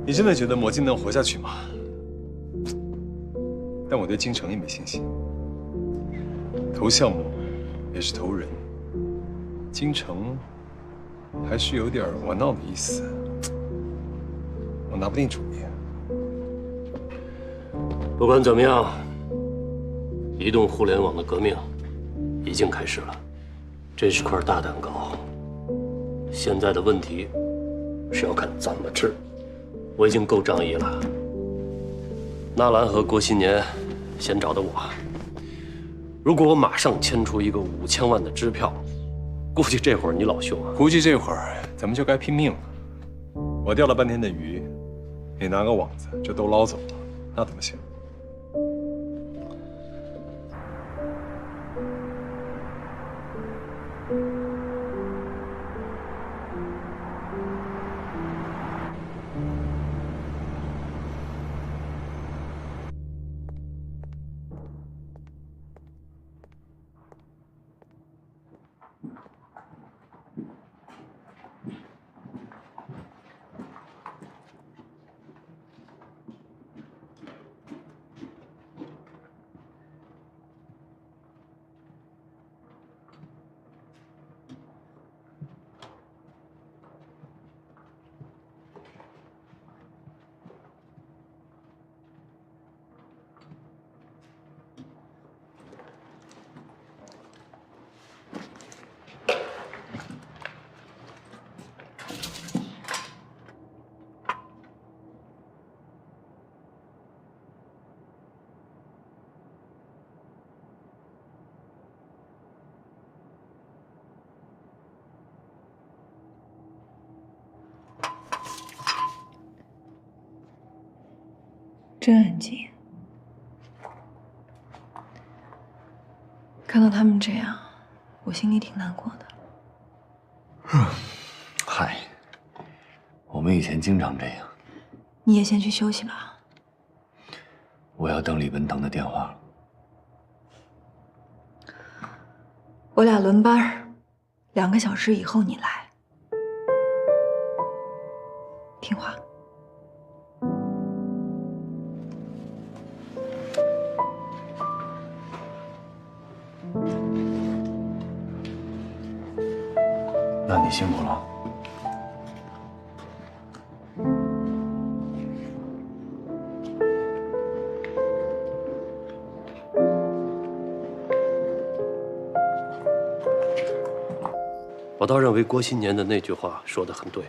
你真的觉得魔镜能活下去吗？但我对京城也没信心。投项目也是投人，京城还是有点玩闹的意思，我拿不定主意。不管怎么样，移动互联网的革命已经开始了，这是块大蛋糕。现在的问题是要看怎么吃。我已经够仗义了。纳兰和郭新年先找的我，如果我马上签出一个5000万的支票，估计这会儿你老兄啊，估计这会儿咱们就该拼命了。我钓了半天的鱼，你拿个网子就都捞走了，那怎么行？真安静。看到他们这样，我心里挺难过的。嗨，我们以前经常这样。你也先去休息吧。我要等李文腾的电话了。我俩轮班，2个小时以后你来。听话。那你辛苦了。我倒认为郭新年的那句话说得很对。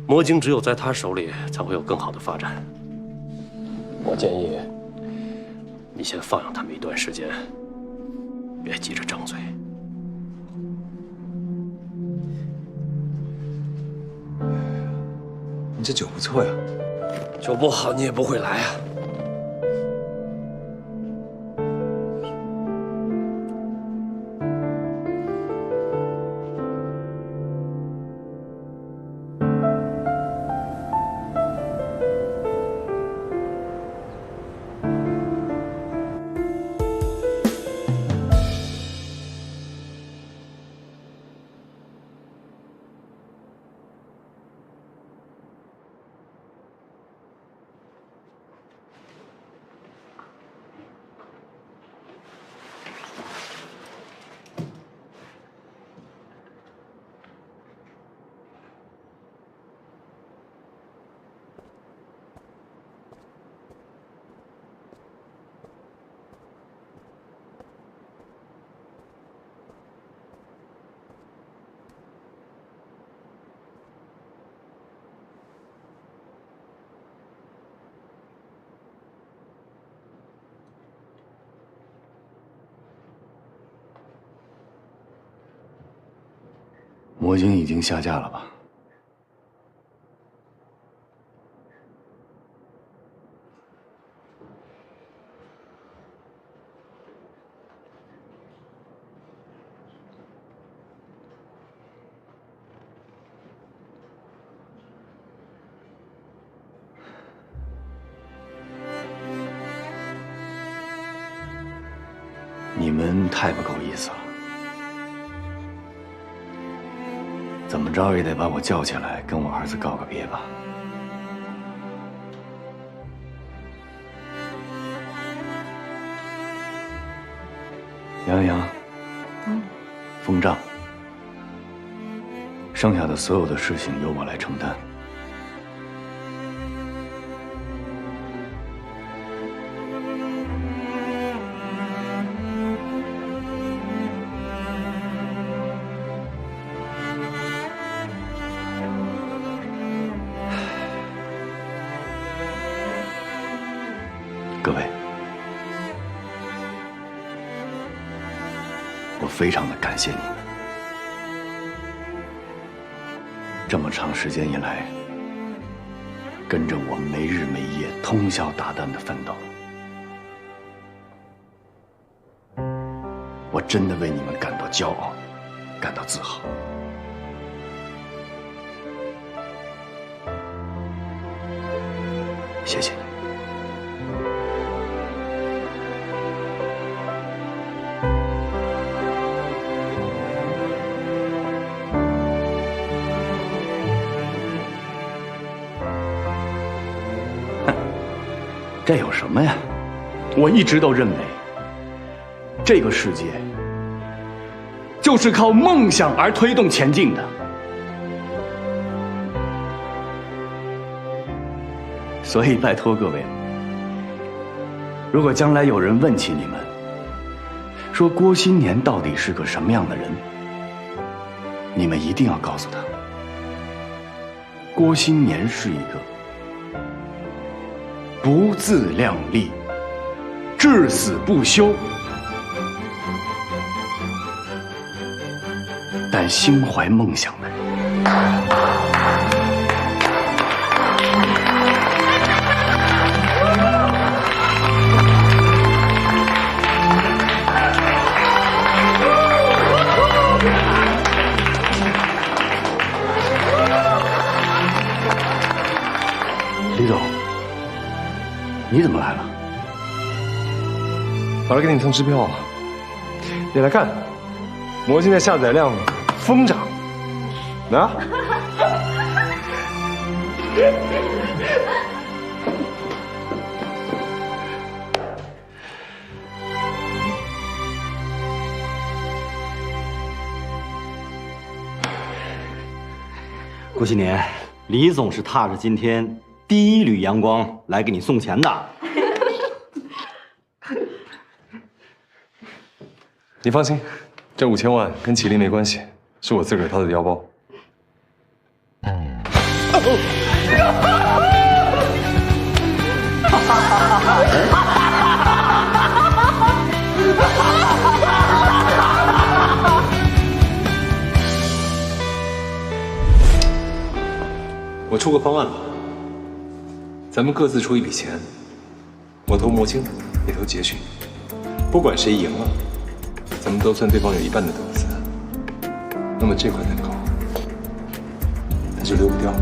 魔晶只有在他手里，才会有更好的发展。我建议你先放养他们一段时间，别急着张嘴。你这酒不错呀，酒不好你也不会来啊。魔晶已经下架了吧？你们太不够意思了。怎么着也得把我叫起来，跟我儿子告个别吧。杨洋，封账，剩下的所有的事情由我来承担。各位，我非常的感谢你们，这么长时间以来，跟着我没日没夜、通宵达旦的奋斗，我真的为你们感到骄傲，感到自豪。谢谢你。这有什么呀？我一直都认为，这个世界就是靠梦想而推动前进的。所以拜托各位，如果将来有人问起你们，说郭新年到底是个什么样的人，你们一定要告诉他，郭新年是一个不自量力、至死不休，但心怀梦想的人。李总，你怎么来了？我来给你送支票啊！你来看，魔镜的下载量疯涨，啊！郭新年，李总是踏着今天第一缕阳光来给你送钱的。你放心，这5000万跟麒麟没关系，是我自个儿掏的腰包。我出个方案吧，咱们各自出一笔钱，我投魔晶，你投捷讯，不管谁赢了，咱们都算对方有一半的投资。那么这块蛋糕，它就溜不掉了。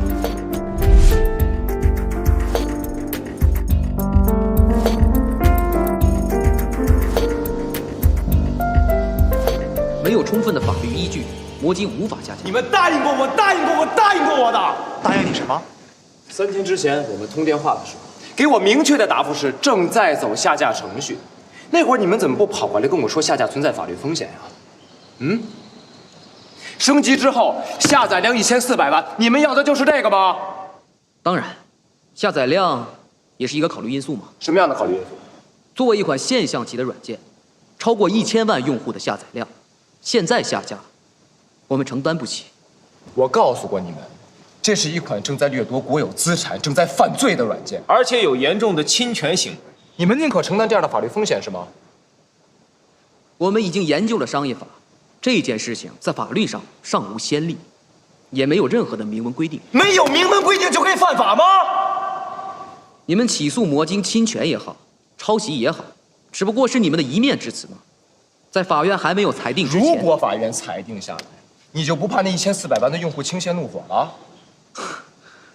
没有充分的法律依据，魔晶无法下架。你们答应过我，答应过我，答应过我的。答应你什么3天之前我们通电话的时候，给我明确的答复是正在走下架程序。那会儿你们怎么不跑过来跟我说下架存在法律风险呀？升级之后下载量1400万，你们要的就是这个吗？当然，下载量也是一个考虑因素嘛。什么样的考虑因素？作为一款现象级的软件，超过1000万用户的下载量，现在下架，我们承担不起。我告诉过你们，这是一款正在掠夺国有资产、正在犯罪的软件，而且有严重的侵权行为。你们宁可承担这样的法律风险是吗？我们已经研究了商业法，这件事情在法律上尚无先例，也没有任何的明文规定。没有明文规定就可以犯法吗？你们起诉魔晶侵权也好，抄袭也好，只不过是你们的一面之词嘛。在法院还没有裁定之前，如果法院裁定下来，你就不怕那1400万的用户倾泻怒火了？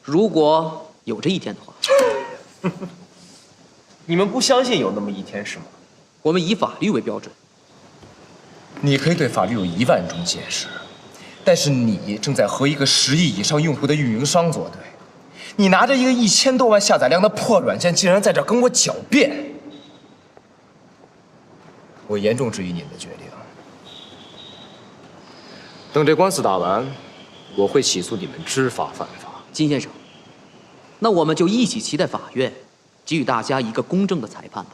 如果有这一天的话，你们不相信有那么一天是吗？我们以法律为标准。你可以对法律有1万种解释，但是你正在和一个10亿以上用户的运营商作对。你拿着一个1000多万下载量的破软件，竟然在这跟我狡辩。我严重质疑你们的决定。等这官司打完，我会起诉你们知法犯法。金先生，那我们就一起期待法院给予大家一个公正的裁判吧。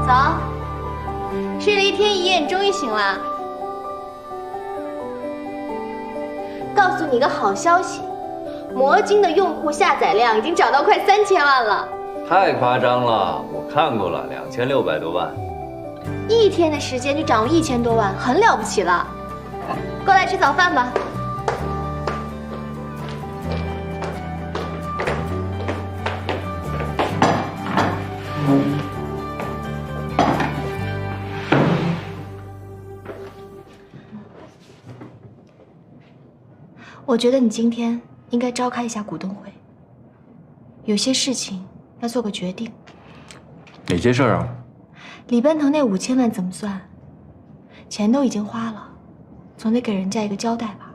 早，睡了一天一夜，你终于醒了。告诉你个好消息，魔晶的用户下载量已经涨到快3000万了。太夸张了，我看过了，2600多万。1天的时间就涨了1000多万，很了不起了。过来吃早饭吧。我觉得你今天应该召开一下股东会，有些事情要做个决定。哪些事儿啊？李奔腾那5000万怎么算？钱都已经花了，总得给人家一个交代吧。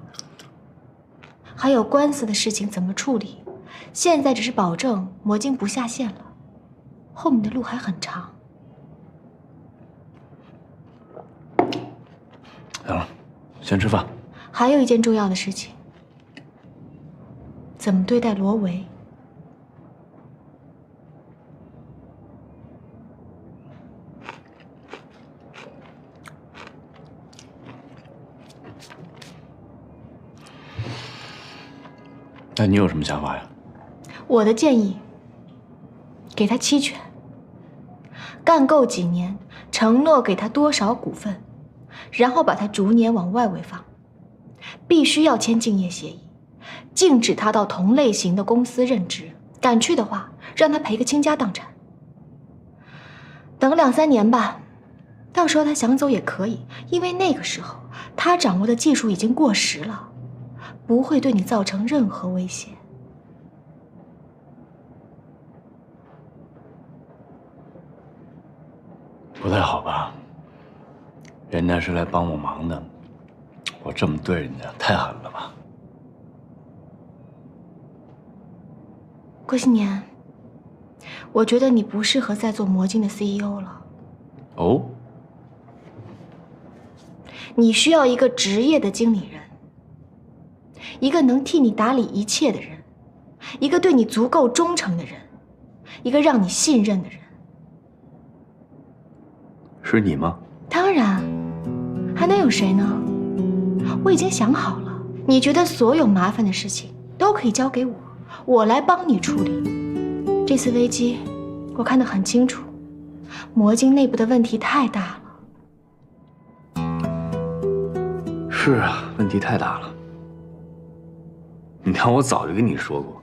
还有官司的事情怎么处理？现在只是保证魔晶不下线了，后面的路还很长。行了，先吃饭。还有一件重要的事情。怎么对待罗维？那你有什么想法呀？我的建议，给他期权，干够几年，承诺给他多少股份，然后把他逐年往外围放，必须要签竞业协议。禁止他到同类型的公司任职，敢去的话，让他赔个倾家荡产。等个2、3年吧，到时候他想走也可以，因为那个时候他掌握的技术已经过时了，不会对你造成任何威胁。不太好吧？人家是来帮我忙的，我这么对人家，太狠了吧？郭新年，我觉得你不适合再做魔晶的 CEO 了。哦，你需要一个职业的经理人，一个能替你打理一切的人，一个对你足够忠诚的人，一个让你信任的人。是你吗？当然，还能有谁呢？我已经想好了，你觉得所有麻烦的事情都可以交给我，我来帮你处理。这次危机，我看得很清楚，魔晶内部的问题太大了。是啊，问题太大了。你看，我早就跟你说过，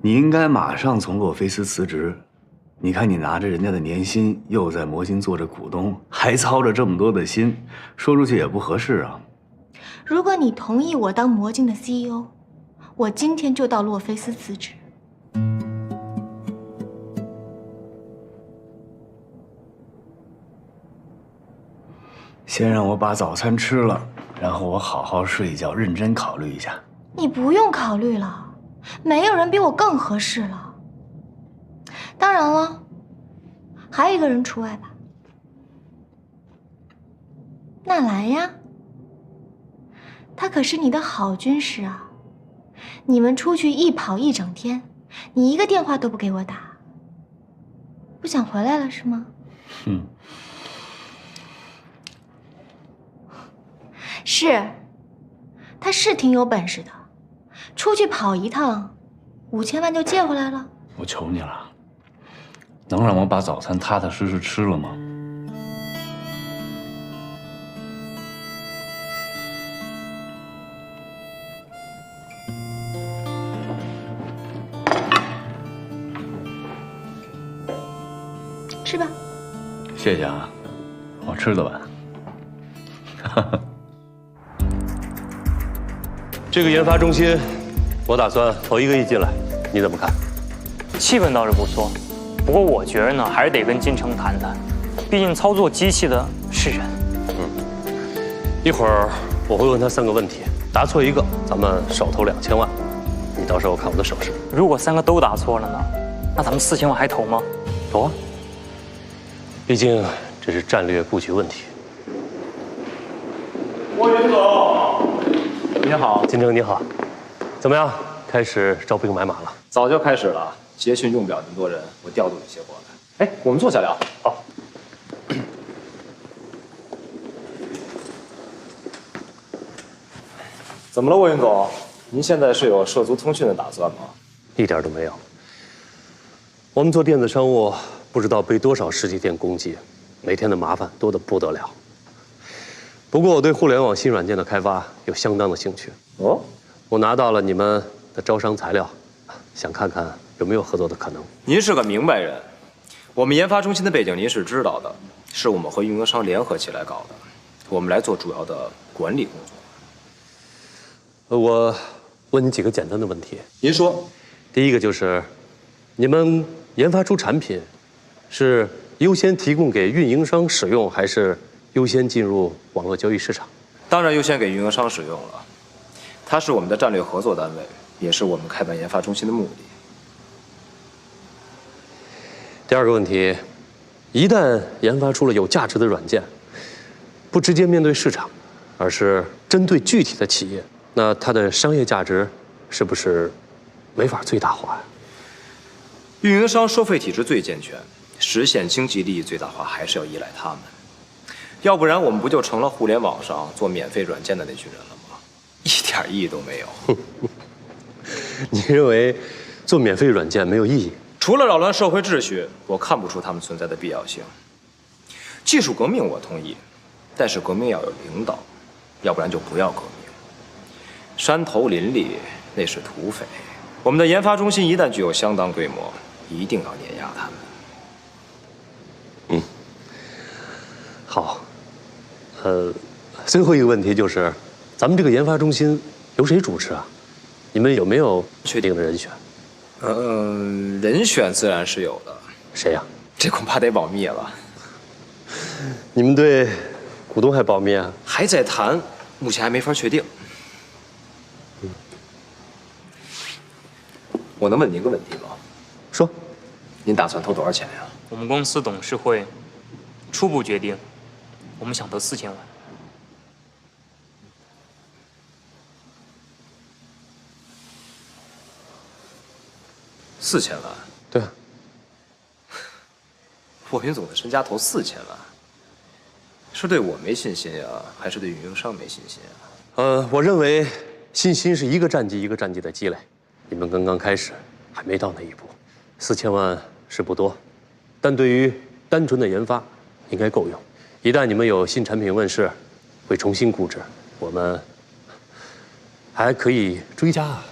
你应该马上从洛菲斯辞职。你看，你拿着人家的年薪，又在魔晶做着股东，还操着这么多的心，说出去也不合适啊。如果你同意我当魔晶的 CEO， 我今天就到洛菲斯辞职。先让我把早餐吃了，然后我好好睡一觉，认真考虑一下。你不用考虑了，没有人比我更合适了。当然了，还有一个人除外吧。纳兰呀，他可是你的好军师啊！你们出去一跑一整天，你一个电话都不给我打，不想回来了是吗？是，他是挺有本事的，出去跑一趟，5000万就借回来了。我求你了，能让我把早餐踏踏实实吃了吗？吃吧。谢谢啊，好吃的吧？这个研发中心，我打算投1个亿进来，你怎么看？气氛倒是不错，不过我觉得呢，还是得跟金城谈谈，毕竟操作机器的是人。一会儿我会问他3个问题，答错1个，咱们少投2000万。你到时候看我的手势。如果3个都答错了呢？那咱们4000万还投吗？投啊！毕竟这是战略布局问题。郭云总，你好，金城你好，怎么样？开始招兵买马了？早就开始了。捷讯用不了那么多人，我调度一些过来。哎，我们坐下聊。好。怎么了，郭云总？您现在是有涉足通讯的打算吗？一点都没有。我们做电子商务，不知道被多少实体店攻击，每天的麻烦多得不得了。不过我对互联网新软件的开发有相当的兴趣。哦，我拿到了你们的招商材料，想看看有没有合作的可能。您是个明白人，我们研发中心的背景您是知道的，是我们和运营商联合起来搞的，我们来做主要的管理工作。我问你几个简单的问题。您说，第一个就是，你们研发出产品，是优先提供给运营商使用，还是优先进入网络交易市场？当然优先给运营商使用了，它是我们的战略合作单位，也是我们开办研发中心的目的。第二个问题，一旦研发出了有价值的软件，不直接面对市场，而是针对具体的企业，那它的商业价值是不是没法最大化呀？运营商收费体制最健全，实现经济利益最大化还是要依赖他们，要不然我们不就成了互联网上做免费软件的那群人了吗？一点意义都没有。你认为做免费软件没有意义？除了扰乱社会秩序，我看不出它们存在的必要性。技术革命我同意，但是革命要有领导，要不然就不要革命。山头林立那是土匪，我们的研发中心一旦具有相当规模，一定要碾压他们。好，最后一个问题就是，咱们这个研发中心由谁主持啊？你们有没有确定的人选？人选自然是有的。谁呀？这恐怕得保密了。你们对股东还保密啊？还在谈，目前还没法确定。我能问您个问题吗？说。您打算投多少钱呀？我们公司董事会初步决定，我们想投4000万。4000万？对啊。霍云总的身家投4000万，是对我没信心啊，还是对运营商没信心啊？我认为信心是一个战绩一个战绩的积累，你们刚刚开始，还没到那一步。4000万是不多，但对于单纯的研发，应该够用。一旦你们有新产品问世，会重新估值，我们还可以追加啊。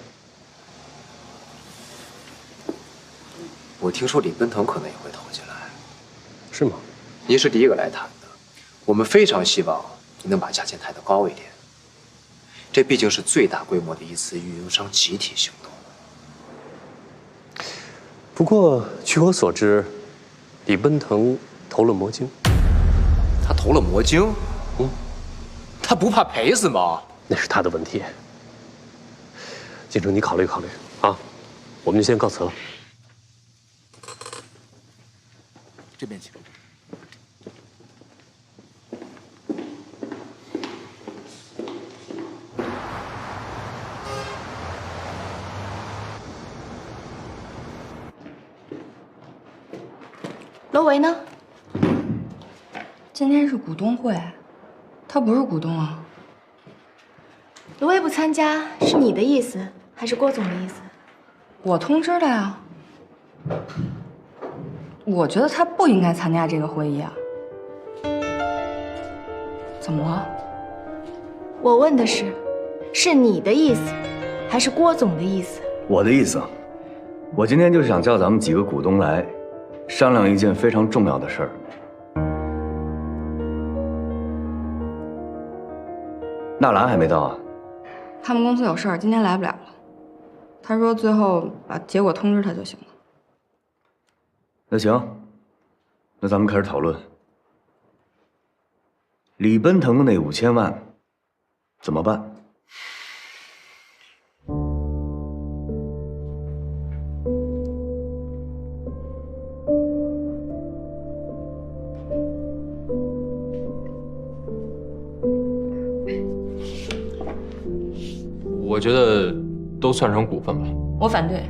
我听说李奔腾可能也会投进来，是吗？您是第一个来谈的，我们非常希望您能把价钱抬得高一点。这毕竟是最大规模的一次运营商集体行动。不过据我所知，李奔腾投了魔晶。他投了魔晶？他不怕赔死吗？那是他的问题。金城，你考虑考虑啊，我们就先告辞了。这边请。罗维呢？今天是股东会，他不是股东啊。罗维不参加是你的意思，还是郭总的意思？我通知的呀。我觉得他不应该参加这个会议啊。怎么了？我问的是你的意思，还是郭总的意思？我的意思，我今天就是想叫咱们几个股东来，商量一件非常重要的事儿。纳兰还没到啊？他们公司有事儿，今天来不了了。他说最后把结果通知他就行了。那行，那咱们开始讨论。李奔腾的那5000万怎么办？我觉得都算成股份吧。我反对。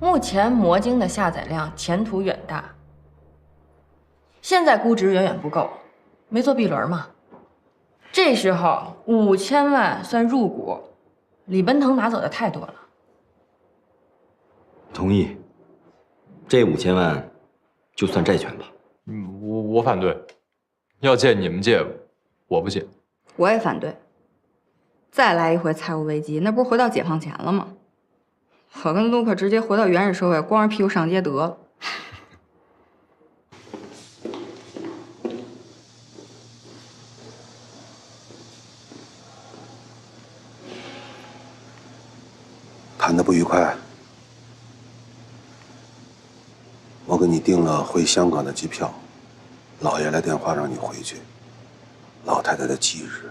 目前魔晶的下载量前途远大，现在估值远远不够，没做 B 轮嘛。这时候5000万算入股，李奔腾拿走的太多了。同意，这5000万就算债权吧。我反对，要借你们借，我不借。我也反对。再来一回财务危机，那不是回到解放前了吗？我跟卢克直接回到原始社会，光着屁股上街得了。谈得不愉快，我给你订了回香港的机票，老爷来电话让你回去，老太太的忌日。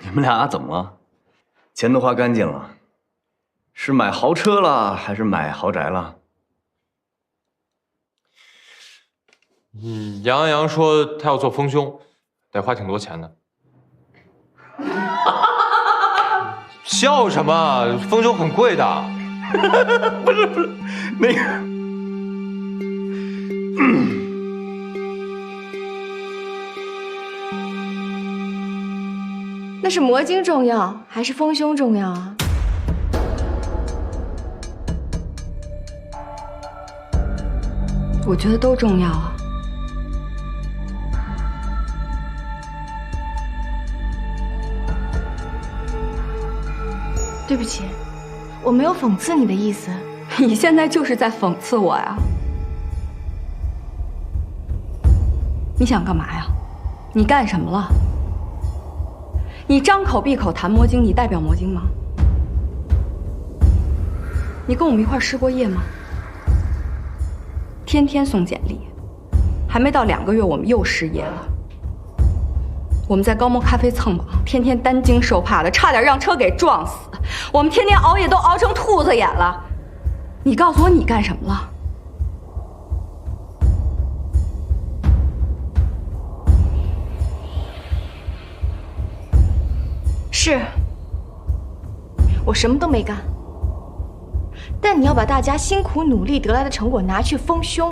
你们俩怎么了？钱都花干净了，是买豪车了还是买豪宅了？杨洋说他要做丰胸，得花挺多钱的。笑什么？丰胸很贵的。不是，那个，那是魔晶重要还是丰胸重要啊？我觉得都重要啊。对不起，我没有讽刺你的意思。你现在就是在讽刺我呀！你想干嘛呀？你干什么了？你张口闭口谈魔晶，你代表魔晶吗？你跟我们一块失过业吗？天天送简历，还没到2个月，我们又失业了。我们在高模咖啡蹭榜，天天担惊受怕的，差点让车给撞死。我们天天熬夜都熬成兔子眼了。你告诉我你干什么了？是，我什么都没干。但你要把大家辛苦努力得来的成果拿去丰胸，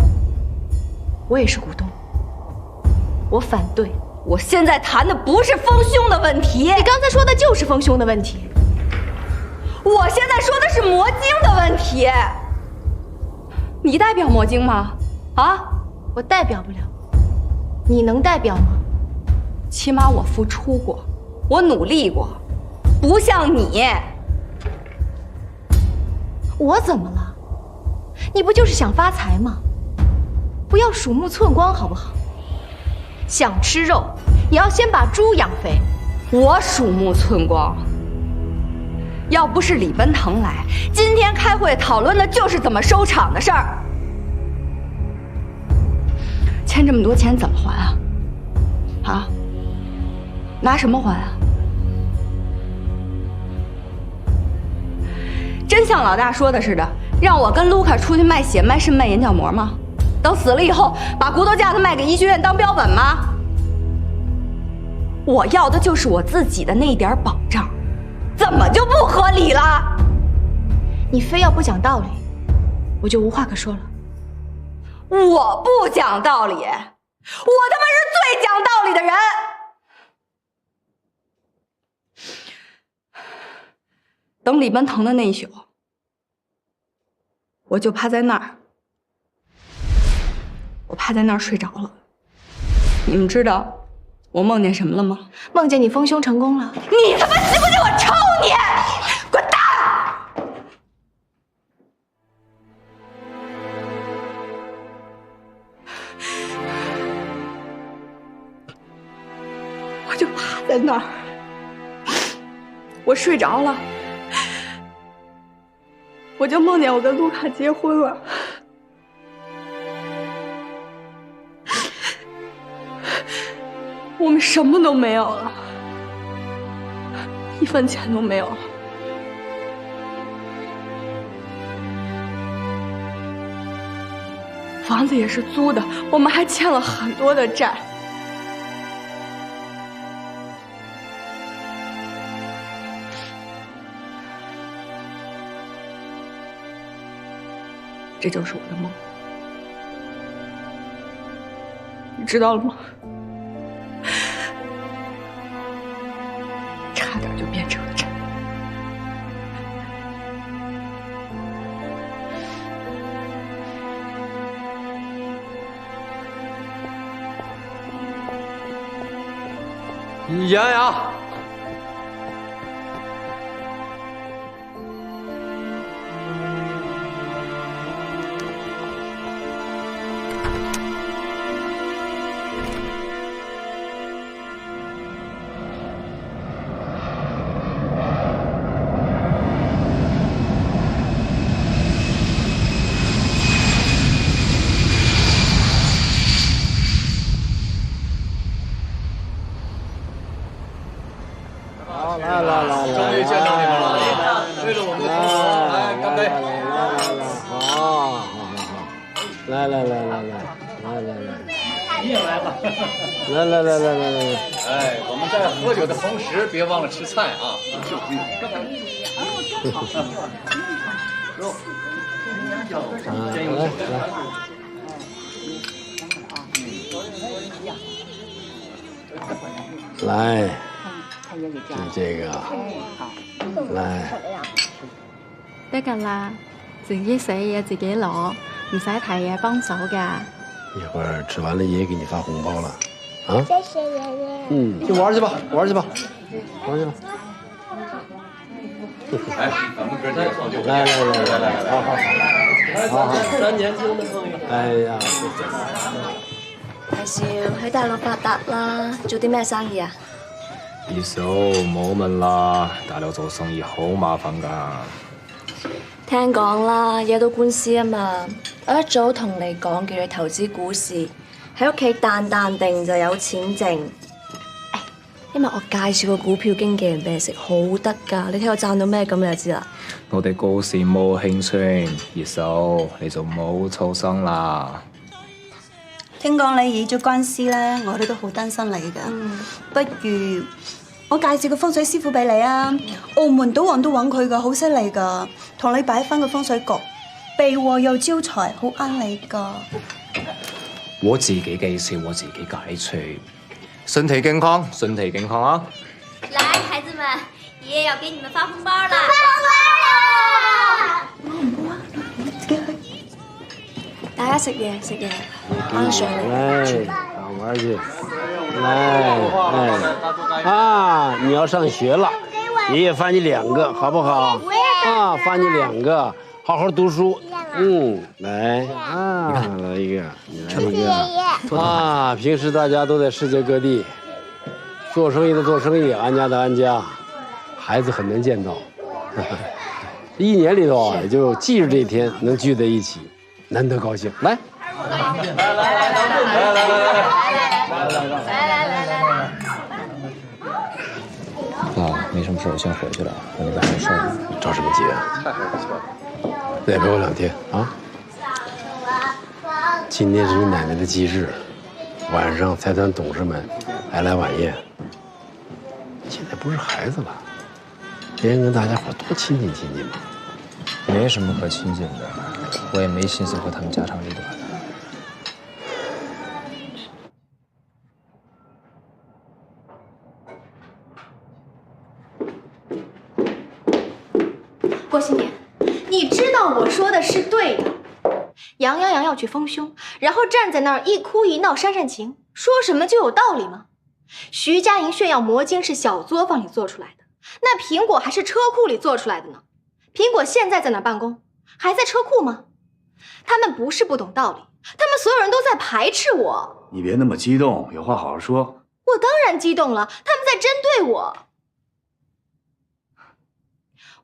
我也是股东，我反对。我现在谈的不是丰胸的问题，你刚才说的就是丰胸的问题。我现在说的是魔晶的问题。你代表魔晶吗？啊？我代表不了，你能代表吗？起码我付出过，我努力过，不像你。我怎么了？你不就是想发财吗？不要鼠目寸光好不好？想吃肉，也要先把猪养肥。我鼠目寸光。要不是李奔腾来，今天开会讨论的就是怎么收场的事儿。欠这么多钱怎么还啊？啊？拿什么还啊？真像老大说的似的，让我跟卢卡出去卖血、卖肾、卖眼角膜吗？等死了以后，把骨头架子卖给医学院当标本吗？我要的就是我自己的那一点保障，怎么就不合理了？你非要不讲道理，我就无话可说了。我不讲道理，我他妈是最讲道理的人。等李奔腾的那一宿，我就趴在那儿，我趴在那儿睡着了。你们知道我梦见什么了吗？梦见你丰胸成功了。你他妈信不信我抽你？滚蛋！就趴在那儿，我睡着了，我就梦见我跟卢卡结婚了。我们什么都没有了，1分钱都没有了。房子也是租的，我们还欠了很多的债。这就是我的梦，你知道了吗？差点就变成真。杨洋，终于见到你们了，对着我们的同事来干杯！好，来，你也来吧，来，哎，我们在喝酒的同时，别忘了吃菜啊！来，就这个，来。得㗎啦，自己寫嘢自己攞，唔使提嘢幫手㗎。一会儿吃完了爷爷给你发红包了，啊？謝謝爺爺。去玩去吧，玩去吧。来，咱们哥几个好久不见。来，好，咱年轻的朋友。哎呀，大少喺大陸發達啦，做啲咩生意啊？二嫂冇問啦，大陸做生意好麻煩噶。聽講啦，惹到官司啊嘛。我一早同你講，叫你投資股市，喺屋企淡淡定就有錢剩。因為我介紹個股票經紀人俾你食，好得㗎。你睇我賺到咩咁你就知啦。我哋股市冇興趣，二嫂你就冇操心啦。聽講你惹咗官司咧，我哋都好擔心你㗎。不如我介紹個風水師傅俾你啊！澳門賭王都揾佢㗎，好犀利㗎，同你擺翻個風水局，避禍又招財，好啱你㗎。我自己嘅事我自己解除，身體健康，身體健康啊！来，孩子们，爷爷要给你们发红包了！大家食嘢，啱上嚟。来，好玩去。来，你要上学了，爷爷发你2个，好不好？啊，发你2个，好好读书。来啊，来一个，你来一个。啊，平时大家都在世界各地，做生意的做生意，安家的安家，孩子很难见到。1年里头也就忌日这一天能聚在一起，难得高兴。来。啊，没什么事，我先回去了。我那边还有事儿。着什么急啊？再陪我2天啊！今天是你奶奶的忌日，晚上财团董事们还来晚宴。现在不是孩子了，连跟大家伙多亲近亲近嘛。没什么可亲近的，我也没心思和他们家长里短的。郭新年，你知道我说的是对的。杨洋要去丰胸，然后站在那儿一哭一闹煽煽情，说什么就有道理吗？徐佳莹炫耀魔晶是小作坊里做出来的，那苹果还是车库里做出来的呢。苹果现在在哪办公？还在车库吗？他们不是不懂道理，他们所有人都在排斥我。你别那么激动，有话好好说。我我当然激动了，他们在针对我。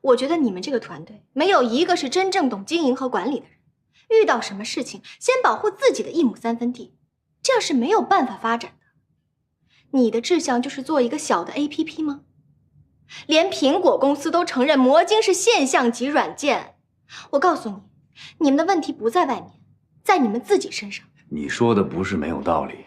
我觉得你们这个团队没有一个是真正懂经营和管理的人，遇到什么事情先保护自己的1亩3分地，这样是没有办法发展的。你的志向就是做一个小的 APP 吗？连苹果公司都承认魔晶是现象级软件。我告诉你，你们的问题不在外面，在你们自己身上。你说的不是没有道理，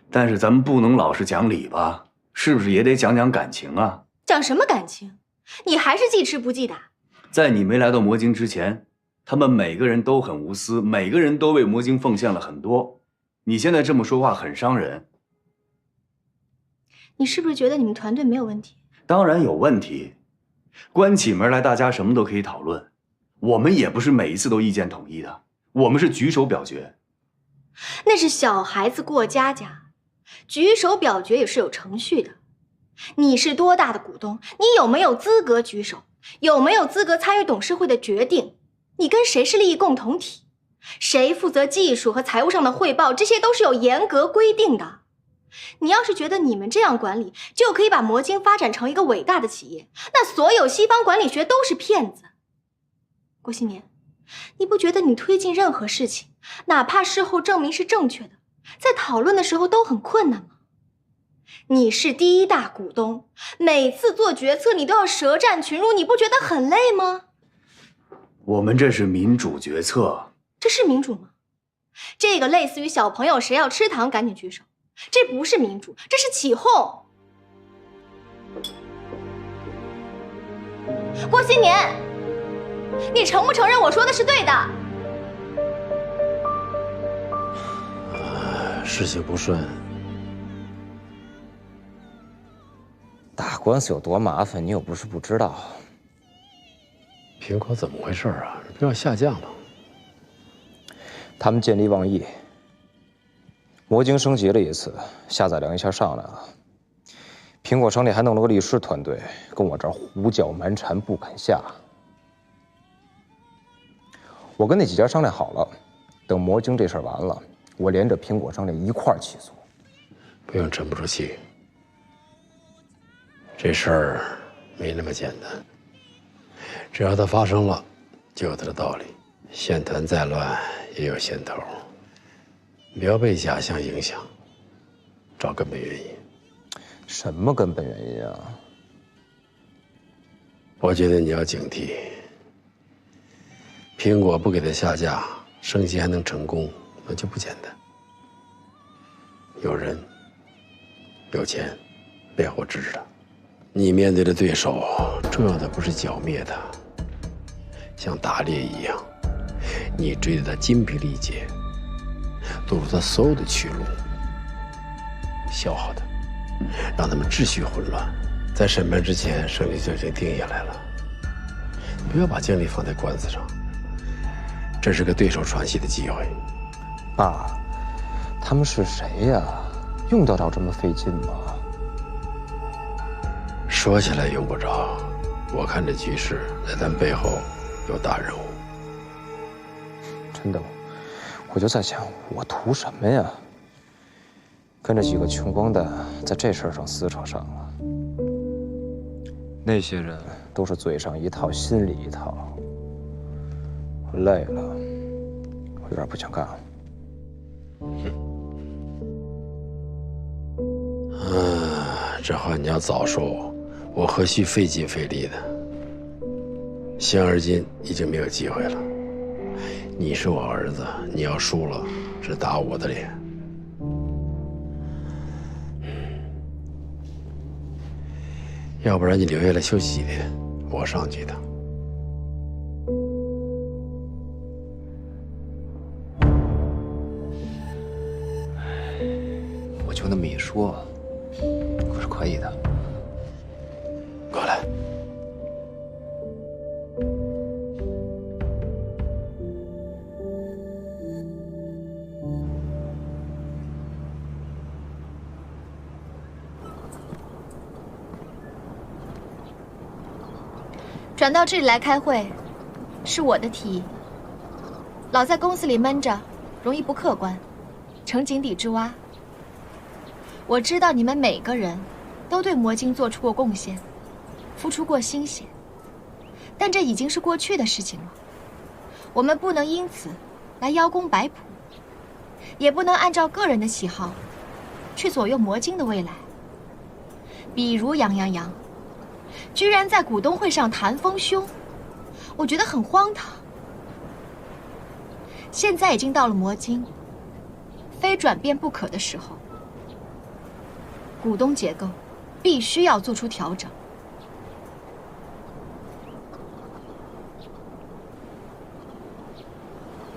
但是咱们不能老是讲理吧？是不是也得讲讲感情啊？讲什么感情？你还是记吃不记打。在你没来到魔晶之前，他们每个人都很无私，每个人都为魔晶奉献了很多。你现在这么说话很伤人。你是不是觉得你们团队没有问题？当然有问题，关起门来大家什么都可以讨论。我们也不是每一次都意见统一的，我们是举手表决。那是小孩子过家家，举手表决也是有程序的。你是多大的股东？你有没有资格举手？有没有资格参与董事会的决定？你跟谁是利益共同体？谁负责技术和财务上的汇报？这些都是有严格规定的。你要是觉得你们这样管理就可以把魔晶发展成一个伟大的企业，那所有西方管理学都是骗子。郭新年，你不觉得你推进任何事情，哪怕事后证明是正确的，在讨论的时候都很困难吗？你是第1大股东，每次做决策你都要舌战群儒，你不觉得很累吗？我们这是民主决策。这是民主吗？这个类似于小朋友谁要吃糖赶紧举手，这不是民主，这是起哄。郭新年，你承不承认我说的是对的？事情不顺，打官司有多麻烦，你又不是不知道。苹果怎么回事啊？不要下架吗？他们见利忘义，魔晶升级了一次，下载量一下上来了。苹果手里还弄了个律师团队，跟我这儿胡搅蛮缠不肯下。我跟那几家商量好了，等魔晶这事儿完了，我连着苹果商店一块儿起诉。不用沉不住气，这事儿没那么简单。只要它发生了，就有它的道理。线团再乱也有线头，不要被假象影响，找根本原因。什么根本原因啊？我觉得你要警惕。苹果不给它下架，升级还能成功，那就不简单。有人，有钱，背后支持他。你面对的对手，重要的不是剿灭他，像打猎一样，你追得他筋疲力竭，堵住他所有的去路，消耗他，让他们秩序混乱，在审判之前，胜利就已经定下来了。不要把精力放在官司上，这是个对手传戏的机会。爸，他们是谁呀？用得着这么费劲吗？说起来用不着，我看这局势在咱背后有大人物。真的，我就在想，我图什么呀？跟着几个穷光蛋在这事儿上撕扯上了。那些人都是嘴上一套，心里一套。我累了，我有点不想干了。这话你要早说，我何须费劲费力的？现而今已经没有机会了。你是我儿子，你要输了，是打我的脸。要不然你留下来休息几天，我上去一趟。我就那么一说，可是可以的。过来。转到这里来开会，是我的提议。老在公司里闷着，容易不客观，成井底之蛙。我知道你们每个人都对魔晶做出过贡献，付出过心血，但这已经是过去的事情了。我们不能因此来邀功摆谱，也不能按照个人的喜好去左右魔晶的未来。比如杨洋洋，居然在股东会上谈丰胸，我觉得很荒唐。现在已经到了魔晶非转变不可的时候，股东结构必须要做出调整。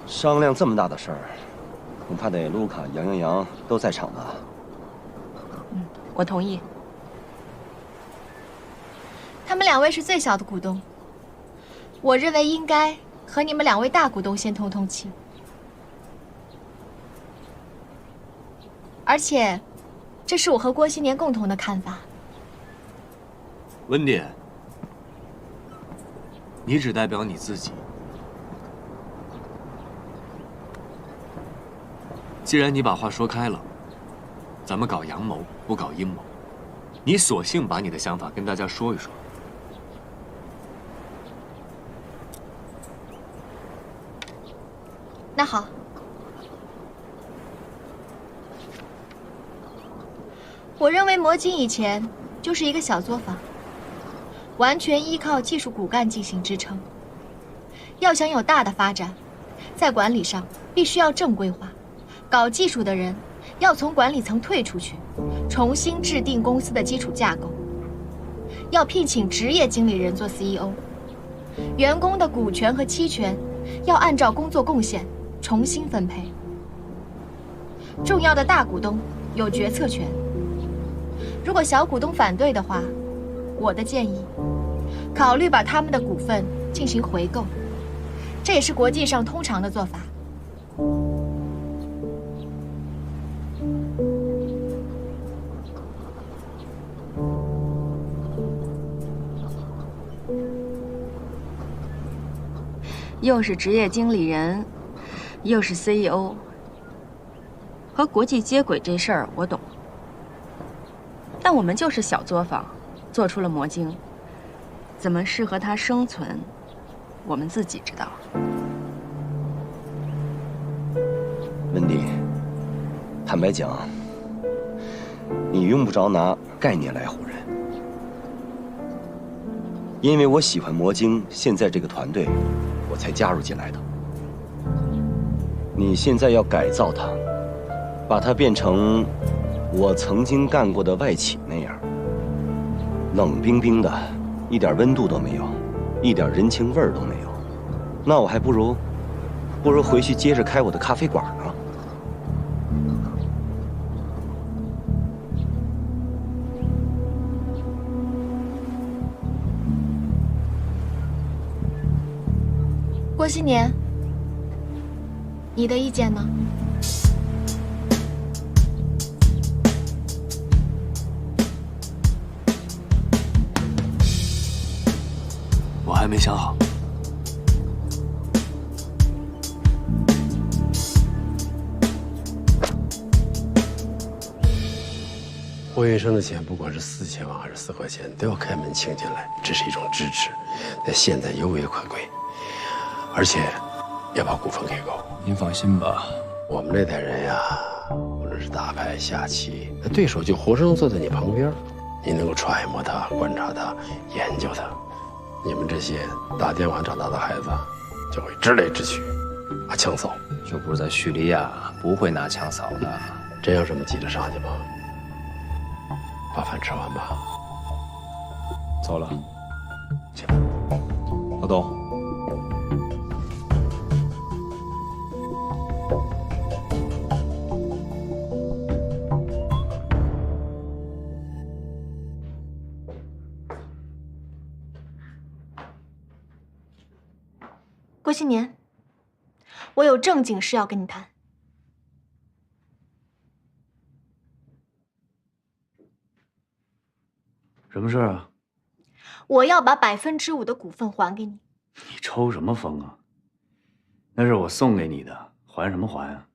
商量这么大的事儿，恐怕得卢卡、杨洋都在场吧？我同意。他们2位是最小的股东，我认为应该和你们2位大股东先通通气。而且，这是我和郭新年共同的看法。温迪，你只代表你自己。既然你把话说开了，咱们搞阳谋不搞阴谋，你索性把你的想法跟大家说一说。那好，我认为魔晶以前就是一个小作坊，完全依靠技术骨干进行支撑。要想有大的发展，在管理上必须要正规化，搞技术的人要从管理层退出去，重新制定公司的基础架构，要聘请职业经理人做 CEO， 员工的股权和期权要按照工作贡献重新分配。重要的大股东有决策权，如果小股东反对的话，我的建议，考虑把他们的股份进行回购，这也是国际上通常的做法。又是职业经理人，又是 CEO， 和国际接轨这事儿我懂。但我们就是小作坊，做出了魔晶，怎么适合它生存，我们自己知道。温迪，坦白讲，你用不着拿概念来唬人，因为我喜欢魔晶现在这个团队，我才加入进来的。你现在要改造它，把它变成我曾经干过的外企那样，冷冰冰的，一点温度都没有，一点人情味儿都没有，那我还不如回去接着开我的咖啡馆呢。郭新年，你的意见呢？我还没想好。霍云生的钱，不管是4000万还是4块钱，都要开门请进来，这是一种支持。但现在尤为可贵，而且要把股份给够。您放心吧，我们这代人呀，无论是打牌、下棋，那对手就活生坐在你旁边，你能够揣摩他、观察他、研究他。你们这些打电话长大的孩子，就会直来直去，拿枪扫。就不是在叙利亚，不会拿枪扫的。真有这么急着上去吗？把饭吃完吧。走了。老董。郭新年，我有正经事要跟你谈。什么事啊？我要把5%的股份还给你。你抽什么风啊？那是我送给你的，还什么还啊？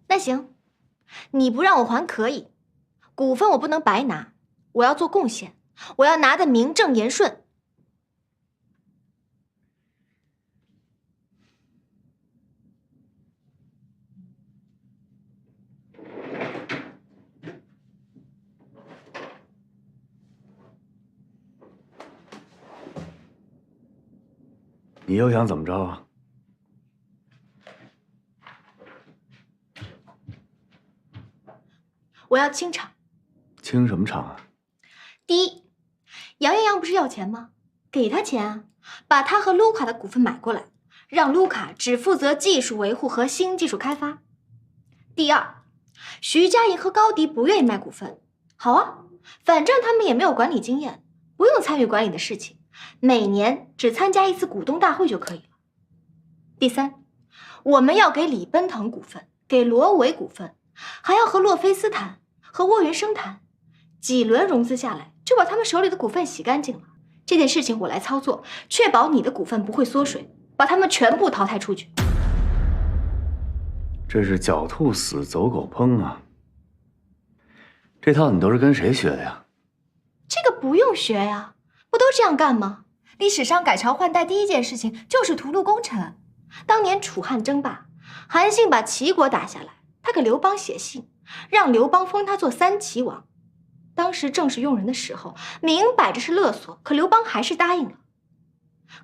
那那行，你不让我还可以，股份我不能白拿，我要做贡献，我要拿得名正言顺。你又想怎么着啊？我要清场。清什么场啊？第一，杨艳阳不是要钱吗？给他钱啊，把他和卢卡的股份买过来，让卢卡只负责技术维护和新技术开发。第二，徐佳莹和高迪不愿意卖股份，好啊，反正他们也没有管理经验，不用参与管理的事情，每年只参加一次股东大会就可以了。第三，我们要给李奔腾股份，给罗维股份，还要和洛菲斯谈，和沃云生谈，几轮融资下来，就把他们手里的股份洗干净了。这件事情我来操作，确保你的股份不会缩水，把他们全部淘汰出去。这是狡兔死，走狗烹啊！这套你都是跟谁学的呀？这个不用学呀，不都这样干吗？历史上改朝换代第一件事情就是屠戮功臣。当年楚汉争霸，韩信把齐国打下来，他给刘邦写信，让刘邦封他做三齐王。当时正是用人的时候，明摆着是勒索，可刘邦还是答应了。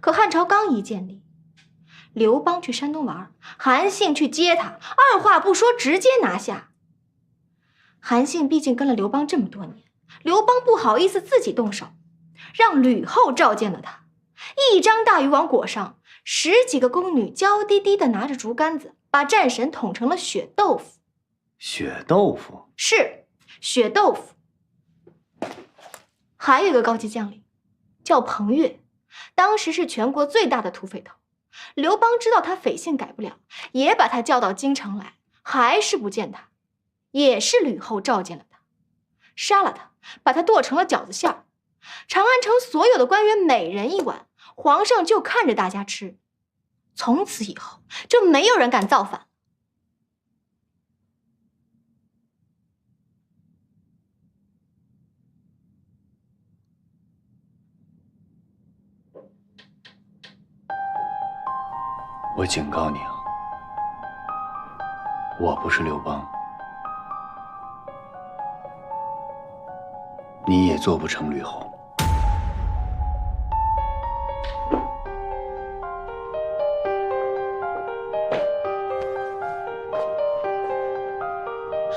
可汉朝刚一建立，刘邦去山东玩，韩信去接他，二话不说直接拿下。韩信毕竟跟了刘邦这么多年，刘邦不好意思自己动手，让吕后召见了他，一张大渔网裹上，10几个宫女娇滴滴的拿着竹竿子，把战神捅成了血豆腐。血豆腐？是血豆腐。还有一个高级将领叫彭越，当时是全国最大的土匪头。刘邦知道他匪性改不了，也把他叫到京城来，还是不见他。也是吕后召见了他，杀了他，把他剁成了饺子馅儿。长安城所有的官员每人一碗，皇上就看着大家吃。从此以后，就没有人敢造反。我警告你啊，我不是刘邦，你也做不成吕后。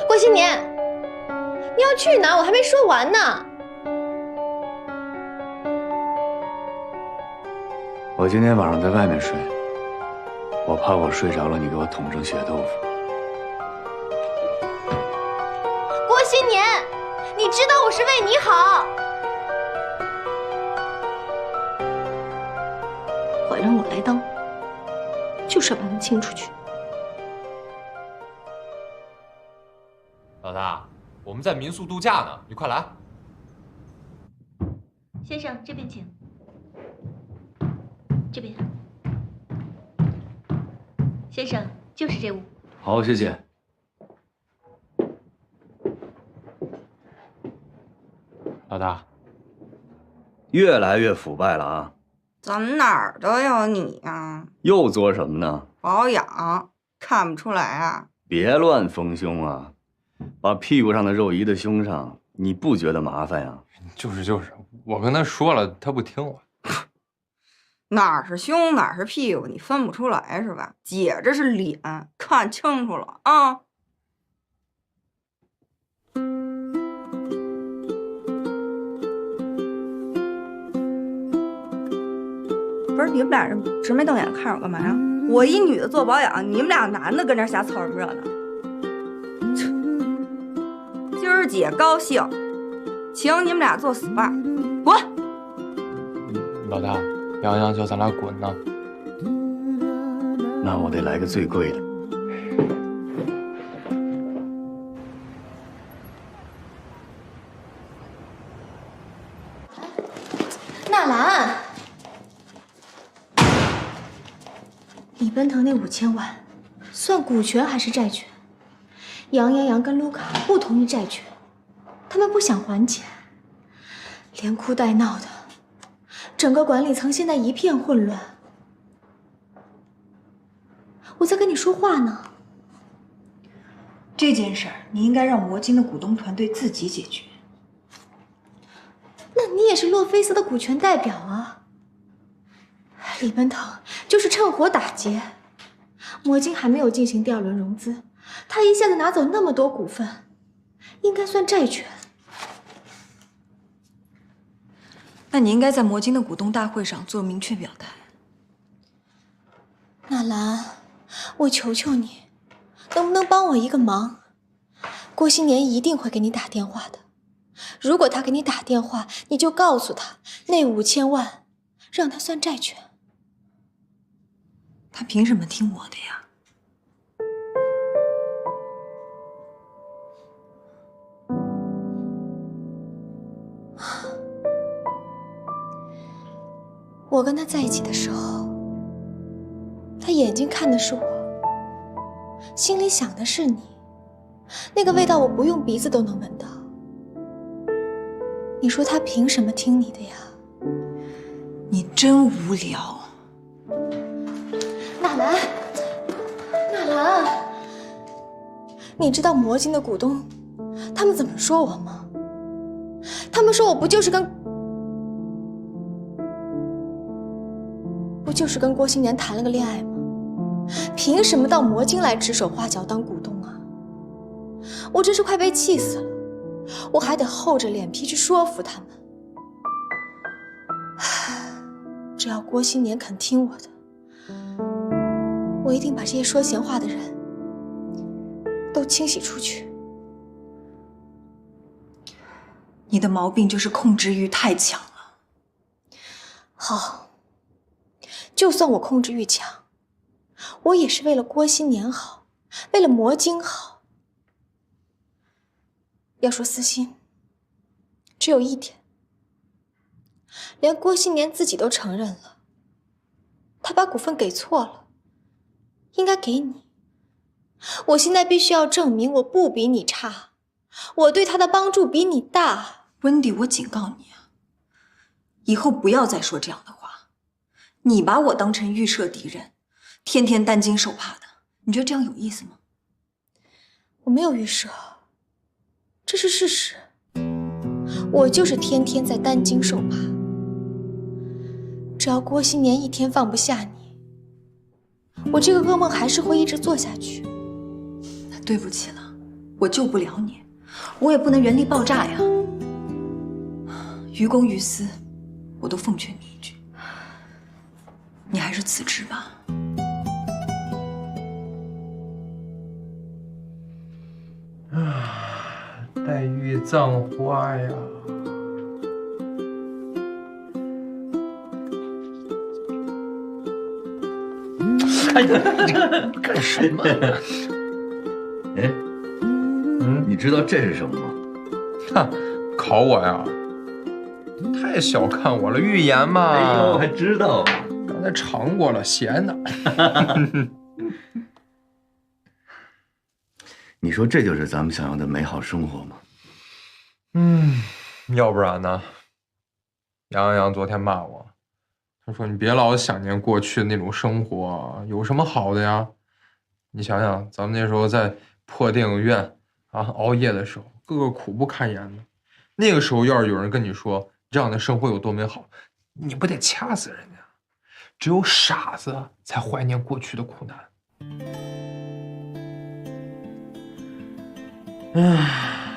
郭新年，你要去哪？我还没说完呢。我今天晚上在外面睡，我怕我睡着了，你给我捅成血豆腐。郭新年，你知道我是为你好。换人我来当，就是要把他们清出去。老大，我们在民宿度假呢，你快来。先生，这边请。这边。先生，就是这屋。好，谢谢。老大，越来越腐败了啊！怎么哪儿都有你呀？又作什么呢？保养看不出来啊？别乱丰胸啊！把屁股上的肉移到胸上，你不觉得麻烦呀？就是，我跟他说了，他不听我。哪儿是胸，哪儿是屁股，你分不出来是吧？姐这是脸，看清楚了啊！不是你们俩人直眉瞪眼看着我干嘛呀？我一女的做保养，你们俩男的跟这瞎凑什么热闹？今儿姐高兴，请你们俩做 SPA， 滚！老大，洋洋叫咱俩滚呢。那我得来个最贵的。纳兰，李奔腾那5000万，算股权还是债权？杨跟卢卡不同意债权，他们不想还钱，连哭带闹的，整个管理层现在一片混乱。我在跟你说话呢。这件事儿你应该让魔晶的股东团队自己解决。那你也是洛菲斯的股权代表啊。李奔腾就是趁火打劫，魔晶还没有进行第2轮融资，他一下子拿走那么多股份，应该算债权。那你应该在魔晶的股东大会上做明确表态。纳兰，我求求你，能不能帮我一个忙？郭新年一定会给你打电话的。如果他给你打电话，你就告诉他那5000万，让他算债权。他凭什么听我的呀？我跟他在一起的时候，他眼睛看的是我，心里想的是你，那个味道我不用鼻子都能闻到。你说他凭什么听你的呀？你真无聊。纳兰，纳兰，你知道魔晶的股东他们怎么说我吗？他们说我不就是跟郭新年谈了个恋爱吗？凭什么到魔晶来指手画脚当股东啊？我真是快被气死了，我还得厚着脸皮去说服他们。只要郭新年肯听我的，我一定把这些说闲话的人都清洗出去。你的毛病就是控制欲太强了。好，就算我控制欲强，我也是为了郭新年好，为了魔晶好。要说私心，只有一点，连郭新年自己都承认了，他把股份给错了，应该给你。我现在必须要证明我不比你差，我对他的帮助比你大。温迪，我警告你啊，以后不要再说这样的话。你把我当成预设敌人，天天担惊受怕的，你觉得这样有意思吗？我没有预设，这是事实。我就是天天在担惊受怕。只要郭新年一天放不下你，我这个噩梦还是会一直做下去。对不起了，我救不了你，我也不能原地爆炸呀。于公于私，我都奉劝你一句，你还是辞职吧。黛玉葬花呀！哎呀，干什么？哎，你知道这是什么吗？哈，考我呀？太小看我了，预言嘛。哎呦，还知道？刚才尝过了，咸的。你说这就是咱们想要的美好生活吗？要不然呢？杨洋昨天骂我，他说你别老想念过去的那种生活，有什么好的呀？你想想，咱们那时候在破电影院啊熬夜的时候，个个苦不堪言的。那个时候要是有人跟你说这样的生活有多美好，你不得掐死人家？只有傻子才怀念过去的苦难。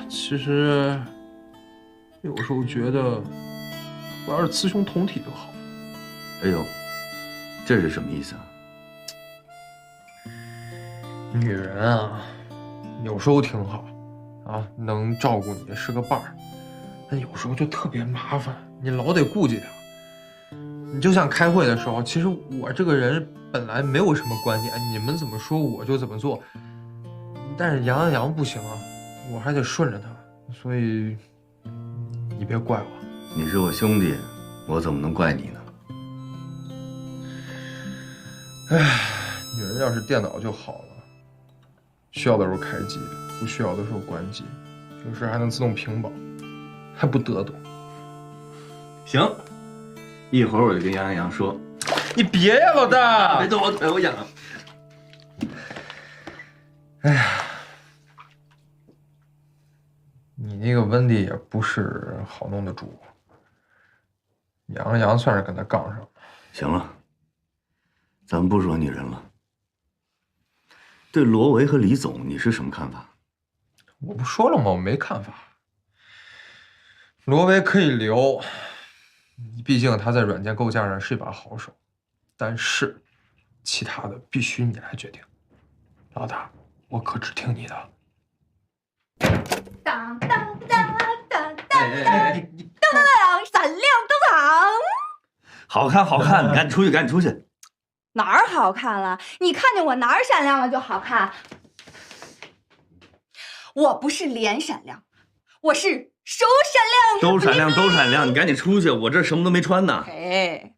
其实有时候觉得我要是雌雄同体就好。哎呦，这是什么意思啊？女人啊，有时候挺好啊，能照顾你是个伴儿，但有时候就特别麻烦，你老得顾及她。你就像开会的时候，其实我这个人本来没有什么观点，你们怎么说我就怎么做，但是杨洋不行啊，我还得顺着他，所以你别怪我。你是我兄弟，我怎么能怪你呢？哎，女人要是电脑就好了，需要的时候开机。不需要的时候关机，有时还能自动屏保，还不得懂。行，一会儿我就跟杨洋说。你别呀，老大！别动我腿，我痒。哎呀，你那个温迪也不是好弄的主，杨洋算是跟他杠上了。行了，咱们不说女人了。对罗维和李总，你是什么看法？我不说了吗？我没看法。罗维可以留，毕竟他在软件构架上是一把好手。但是，其他的必须你来决定。老大，我可只听你的。当当当当当当当，闪亮登场！好看，好看！你赶紧出去，赶紧出去！哪儿好看了？你看见我哪儿闪亮了就好看。我不是脸闪亮，我是手闪亮。都闪亮，都闪亮！你赶紧出去，我这什么都没穿呢。哎，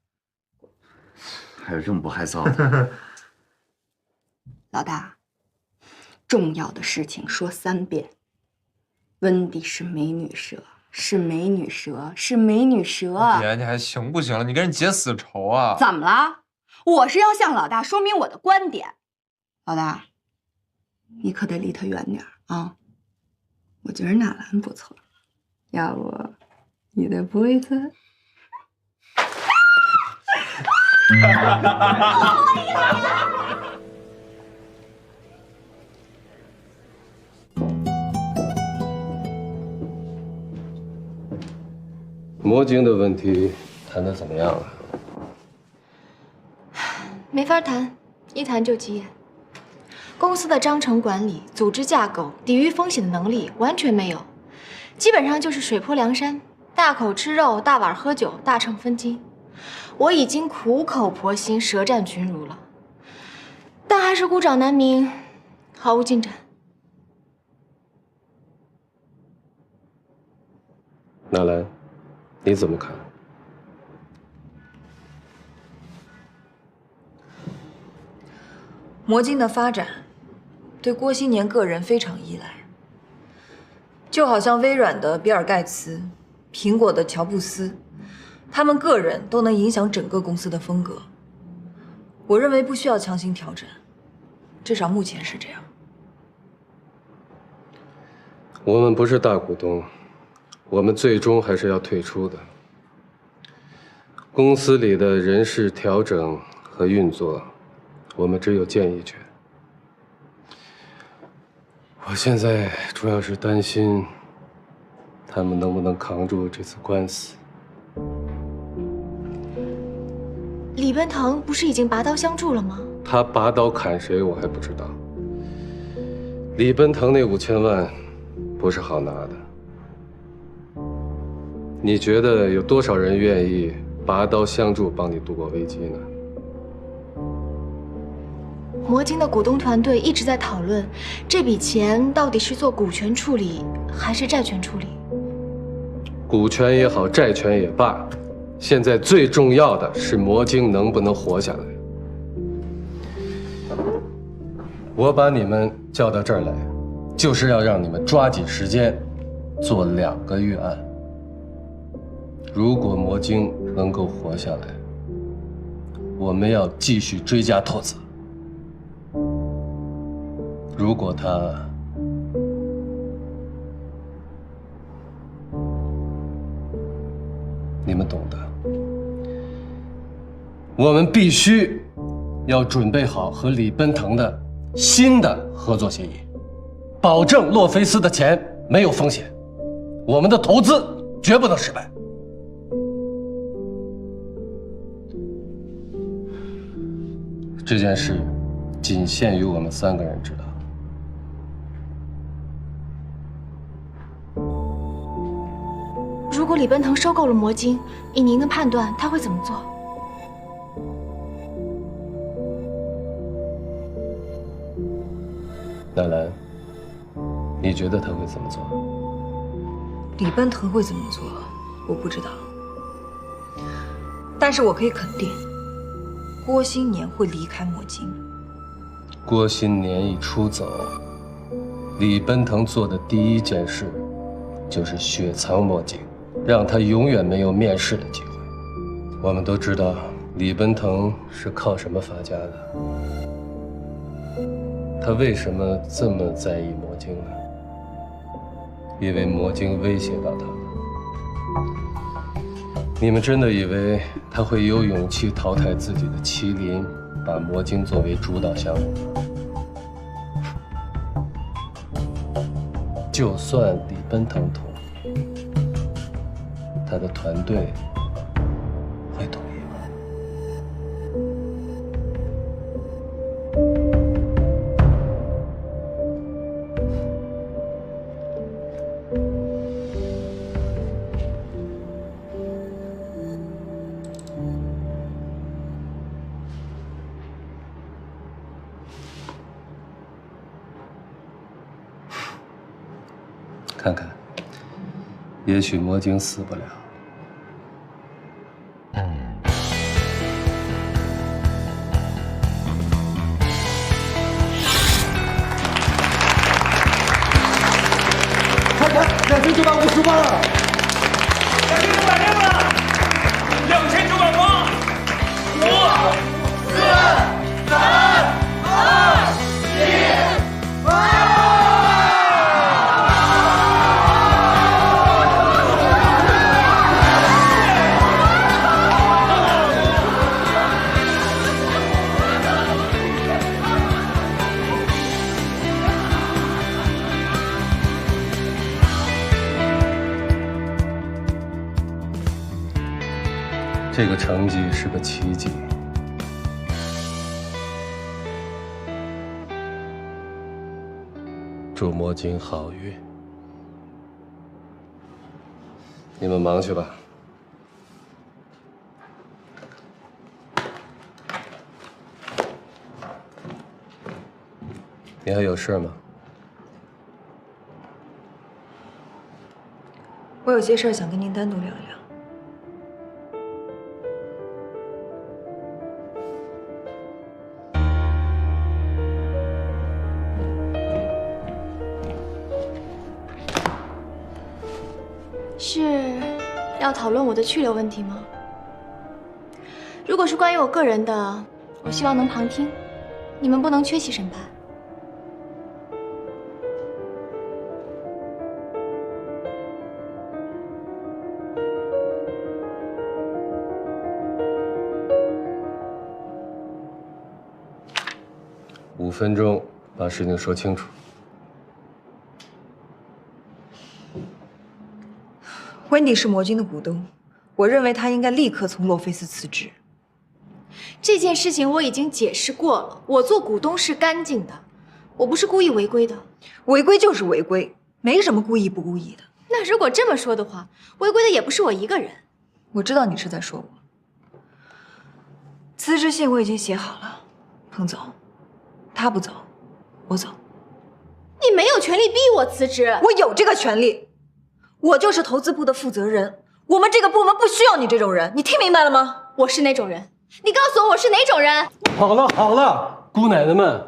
还有这么不害臊的？老大，重要的事情说3遍。温迪是美女蛇，是美女蛇，是美女蛇。姐，你还行不行了？你跟人结死仇啊？怎么了？我是要向老大说明我的观点。老大，你可得离他远点啊！我觉得纳兰不错，要不你的 boys？魔晶的问题谈得怎么样了？没法谈，一谈就急眼。公司的章程管理、组织架构、抵御风险的能力完全没有，基本上就是水泊梁山，大口吃肉，大碗喝酒，大秤分金。我已经苦口婆心、舌战群儒了，但还是孤掌难鸣，毫无进展。纳兰，你怎么看？魔晶的发展对郭新年个人非常依赖，就好像微软的比尔盖茨、苹果的乔布斯，他们个人都能影响整个公司的风格。我认为不需要强行调整，至少目前是这样。我们不是大股东，我们最终还是要退出的。公司里的人事调整和运作，我们只有建议权。我现在主要是担心，他们能不能扛住这次官司。李奔腾不是已经拔刀相助了吗？他拔刀砍谁，我还不知道。李奔腾那5000万，不是好拿的。你觉得有多少人愿意拔刀相助，帮你度过危机呢？魔晶的股东团队一直在讨论，这笔钱到底是做股权处理还是债权处理？股权也好，债权也罢，现在最重要的是魔晶能不能活下来。我把你们叫到这儿来，就是要让你们抓紧时间做2个预案。如果魔晶能够活下来，我们要继续追加投资。如果他你们懂的，我们必须要准备好和李奔腾的新的合作协议，保证洛菲斯的钱没有风险，我们的投资绝不能失败。这件事仅限于我们3个人知道。如果李奔腾收购了魔晶，以您的判断，他会怎么做？纳兰，你觉得他会怎么做？李奔腾会怎么做，我不知道。但是我可以肯定，郭新年会离开魔晶。郭新年一出走，李奔腾做的第一件事，就是雪藏魔镜，让他永远没有面试的机会。我们都知道李奔腾是靠什么发家的，他为什么这么在意魔镜呢？因为魔镜威胁到他了。你们真的以为他会有勇气淘汰自己的麒麟，把魔镜作为主导项目吗？就算李奔腾同意，他的团队会同意吗？看看，也许魔晶死不了。快看，2958了！2956了！2958！5、4、3、2、1。这个成绩是个奇迹。祝魔晶好运。你们忙去吧。你还有事吗？我有些事儿想跟您单独聊一聊。是要讨论我的去留问题吗？如果是关于我个人的，我希望能旁听，你们不能缺席审判。5分钟把事情说清楚。温迪是魔晶的股东，我认为他应该立刻从洛菲斯辞职。这件事情我已经解释过了，我做股东是干净的，我不是故意违规的。违规就是违规，没什么故意不故意的。那如果这么说的话，违规的也不是我一个人。我知道你是在说我。辞职信我已经写好了，彭总，他不走，我走。你没有权利逼我辞职。我有这个权利。我就是投资部的负责人，我们这个部门不需要你这种人，你听明白了吗？我是哪种人？你告诉我是哪种人？好了好了，姑奶奶们，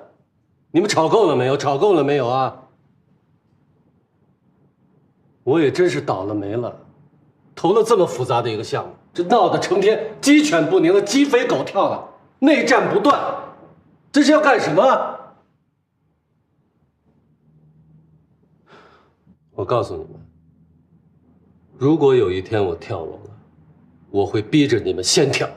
你们吵够了没有？吵够了没有啊？我也真是倒了霉了，投了这么复杂的一个项目，这闹得成天鸡犬不宁的，鸡飞狗跳的，内战不断，这是要干什么？我告诉你们，如果有一天我跳楼了，我会逼着你们先跳。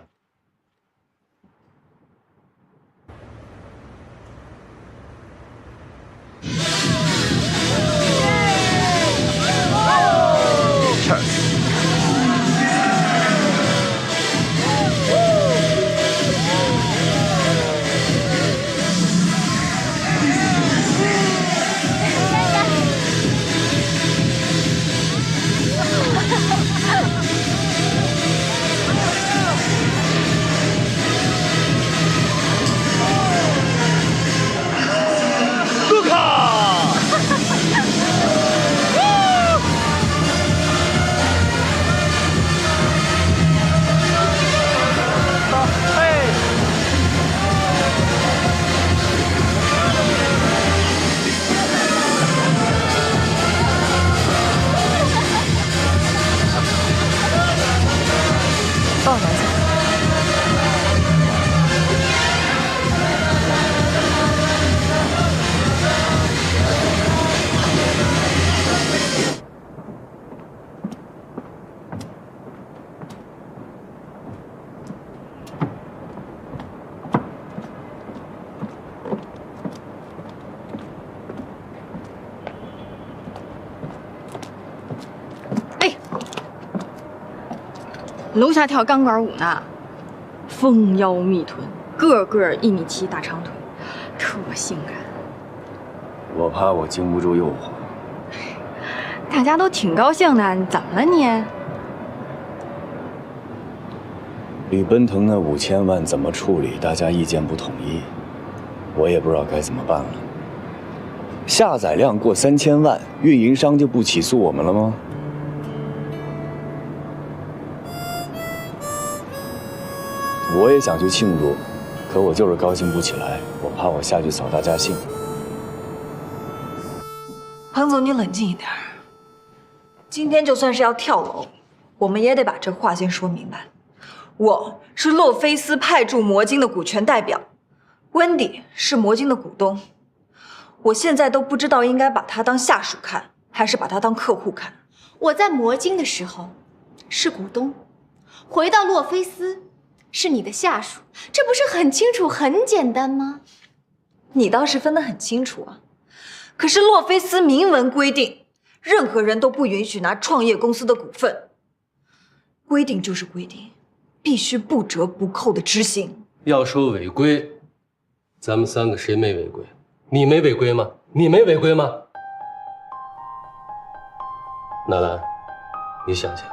楼下跳钢管舞呢，丰腰密臀，个个1.7米大长腿，特性感。我怕我经不住诱惑。大家都挺高兴的，你怎么了你？吕奔腾那5000万怎么处理？大家意见不统一，我也不知道该怎么办了。下载量过3000万，运营商就不起诉我们了吗？我也想去庆祝，可我就是高兴不起来，我怕我下去扫大家兴。彭总，你冷静一点。今天就算是要跳楼，我们也得把这话先说明白。我是洛菲斯派驻魔晶的股权代表，温迪是魔晶的股东。我现在都不知道应该把他当下属看，还是把他当客户看。我在魔晶的时候是股东，回到洛菲斯是你的下属，这不是很清楚、很简单吗？你倒是分得很清楚啊。可是洛菲斯明文规定，任何人都不允许拿创业公司的股份。规定就是规定，必须不折不扣的执行。要说违规，咱们3个谁没违规？你没违规吗？你没违规吗？纳兰，你想想，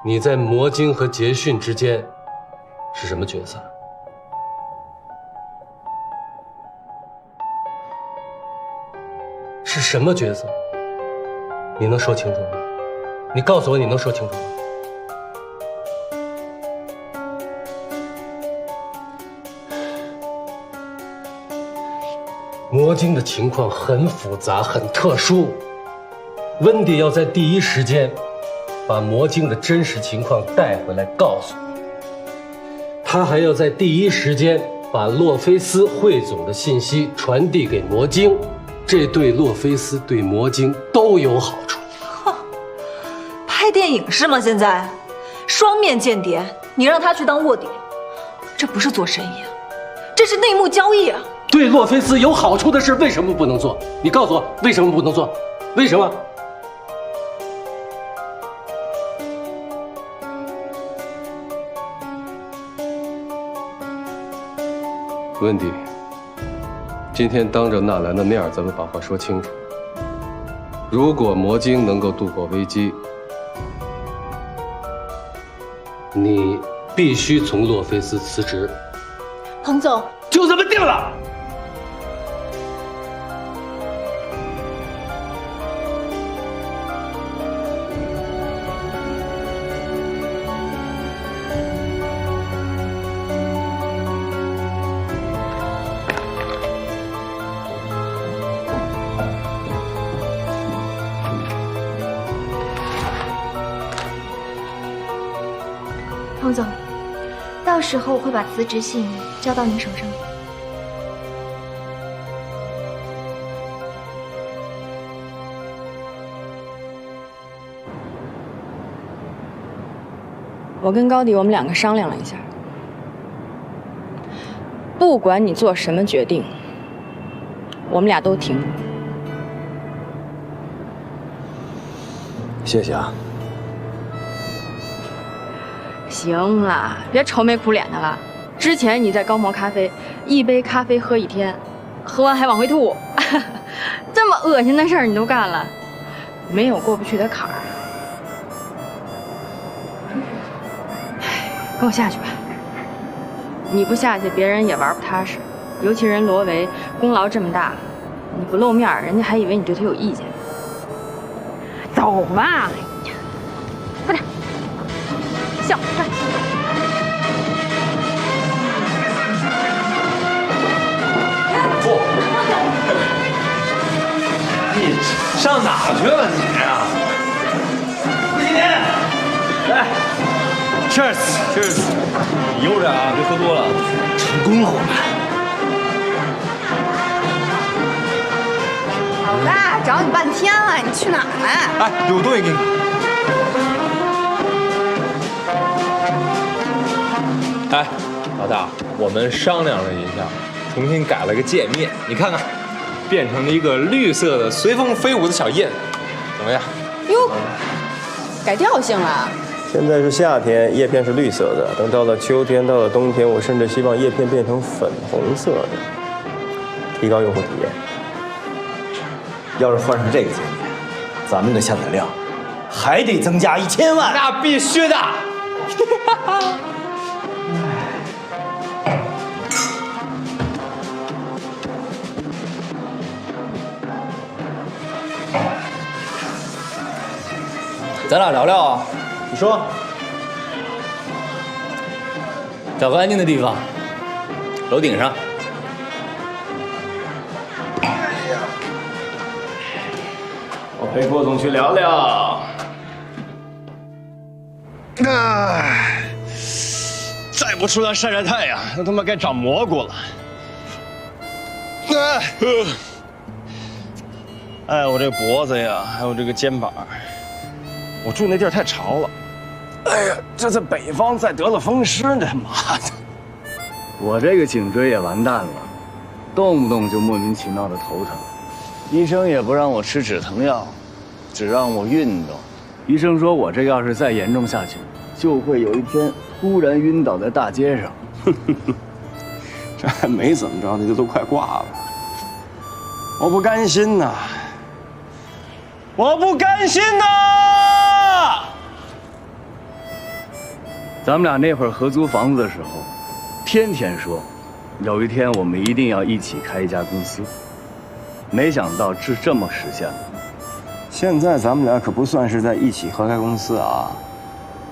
你在魔晶和捷讯之间是什么角色？是什么角色？你能说清楚吗？你告诉我，你能说清楚吗？魔晶的情况很复杂，很特殊。温迪要在第一时间把魔晶的真实情况带回来告诉你，他还要在第一时间把洛菲斯汇总的信息传递给魔晶，这对洛菲斯对魔晶都有好处。哼，拍电影是吗？现在双面间谍，你让他去当卧底，这不是做生意啊，这是内幕交易啊！对洛菲斯有好处的事为什么不能做？你告诉我为什么不能做？为什么？温迪，今天当着纳兰的面，咱们把话说清楚。如果魔晶能够度过危机，你必须从洛菲斯辞职。彭总，就这么定了。彭总，到时候会把辞职信交到您手上。我跟高迪，我们2个商量了一下，不管你做什么决定，我们俩都听。谢谢啊。行了，别愁眉苦脸的了。之前你在高模咖啡，1杯咖啡喝1天，喝完还往回吐，这么恶心的事儿你都干了，没有过不去的坎儿。跟我下去吧。你不下去，别人也玩不踏实。尤其人罗维功劳这么大，你不露面，人家还以为你对他有意见。走吧，快点，笑快！不，你上哪去了你啊？顾新年，来。Cheers， 你悠着啊，别喝多了。成功了，我们。老大，找你半天了，你去哪儿了？哎，有东西给你。哎，老大，我们商量了一下，重新改了个界面，你看看，变成了一个绿色的随风飞舞的小燕子，怎么样？哟，改调性了。现在是夏天，叶片是绿色的。等到了秋天，到了冬天，我甚至希望叶片变成粉红色的，提高用户体验。要是换上这个界面，咱们的下载量还得增加1000万。那必须的。咱俩聊聊啊。你说。找个安静的地方，楼顶上。我陪郭总去聊聊。再不出来晒晒太阳，那他妈该长蘑菇了。哎，我这脖子呀，还有这个肩膀，我住那地儿太潮了。哎呀，这在北方再得了风湿，这妈的！我这个颈椎也完蛋了，动不动就莫名其妙的头疼。医生也不让我吃止疼药，只让我运动。医生说我这要是再严重下去，就会有一天突然晕倒在大街上。这还没怎么着，你这都快挂了。我不甘心呐！我不甘心呐！咱们俩那会儿合租房子的时候，天天说，有一天我们一定要一起开一家公司。没想到是这么实现了。现在咱们俩可不算是在一起合开公司啊，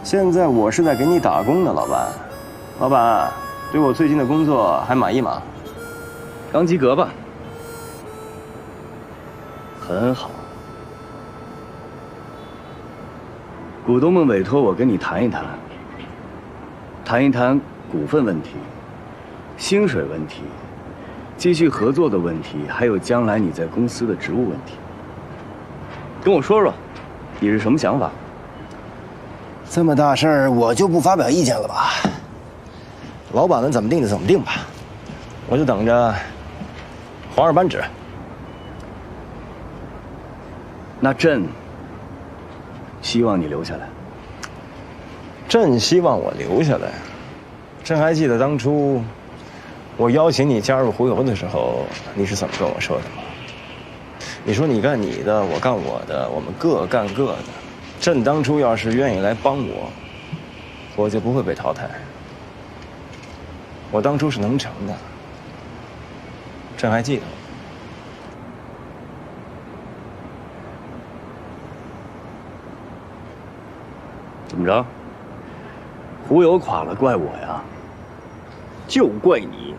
现在我是在给你打工呢，老板。老板，对我最近的工作还满意吗？刚及格吧。很好。股东们委托我跟你谈一谈。谈一谈股份问题、薪水问题、继续合作的问题，还有将来你在公司的职务问题。跟我说说，你是什么想法？这么大事儿，我就不发表意见了吧。老板们怎么定就怎么定吧，我就等着皇上颁旨。那朕希望你留下来。朕希望我留下来。朕还记得当初我邀请你加入胡油的时候，你是怎么跟我说的吗？你说你干你的，我干我的，我们各干各的。朕当初要是愿意来帮我，我就不会被淘汰。我当初是能成的，朕还记得。怎么着？胡油垮了，怪我呀？就怪你。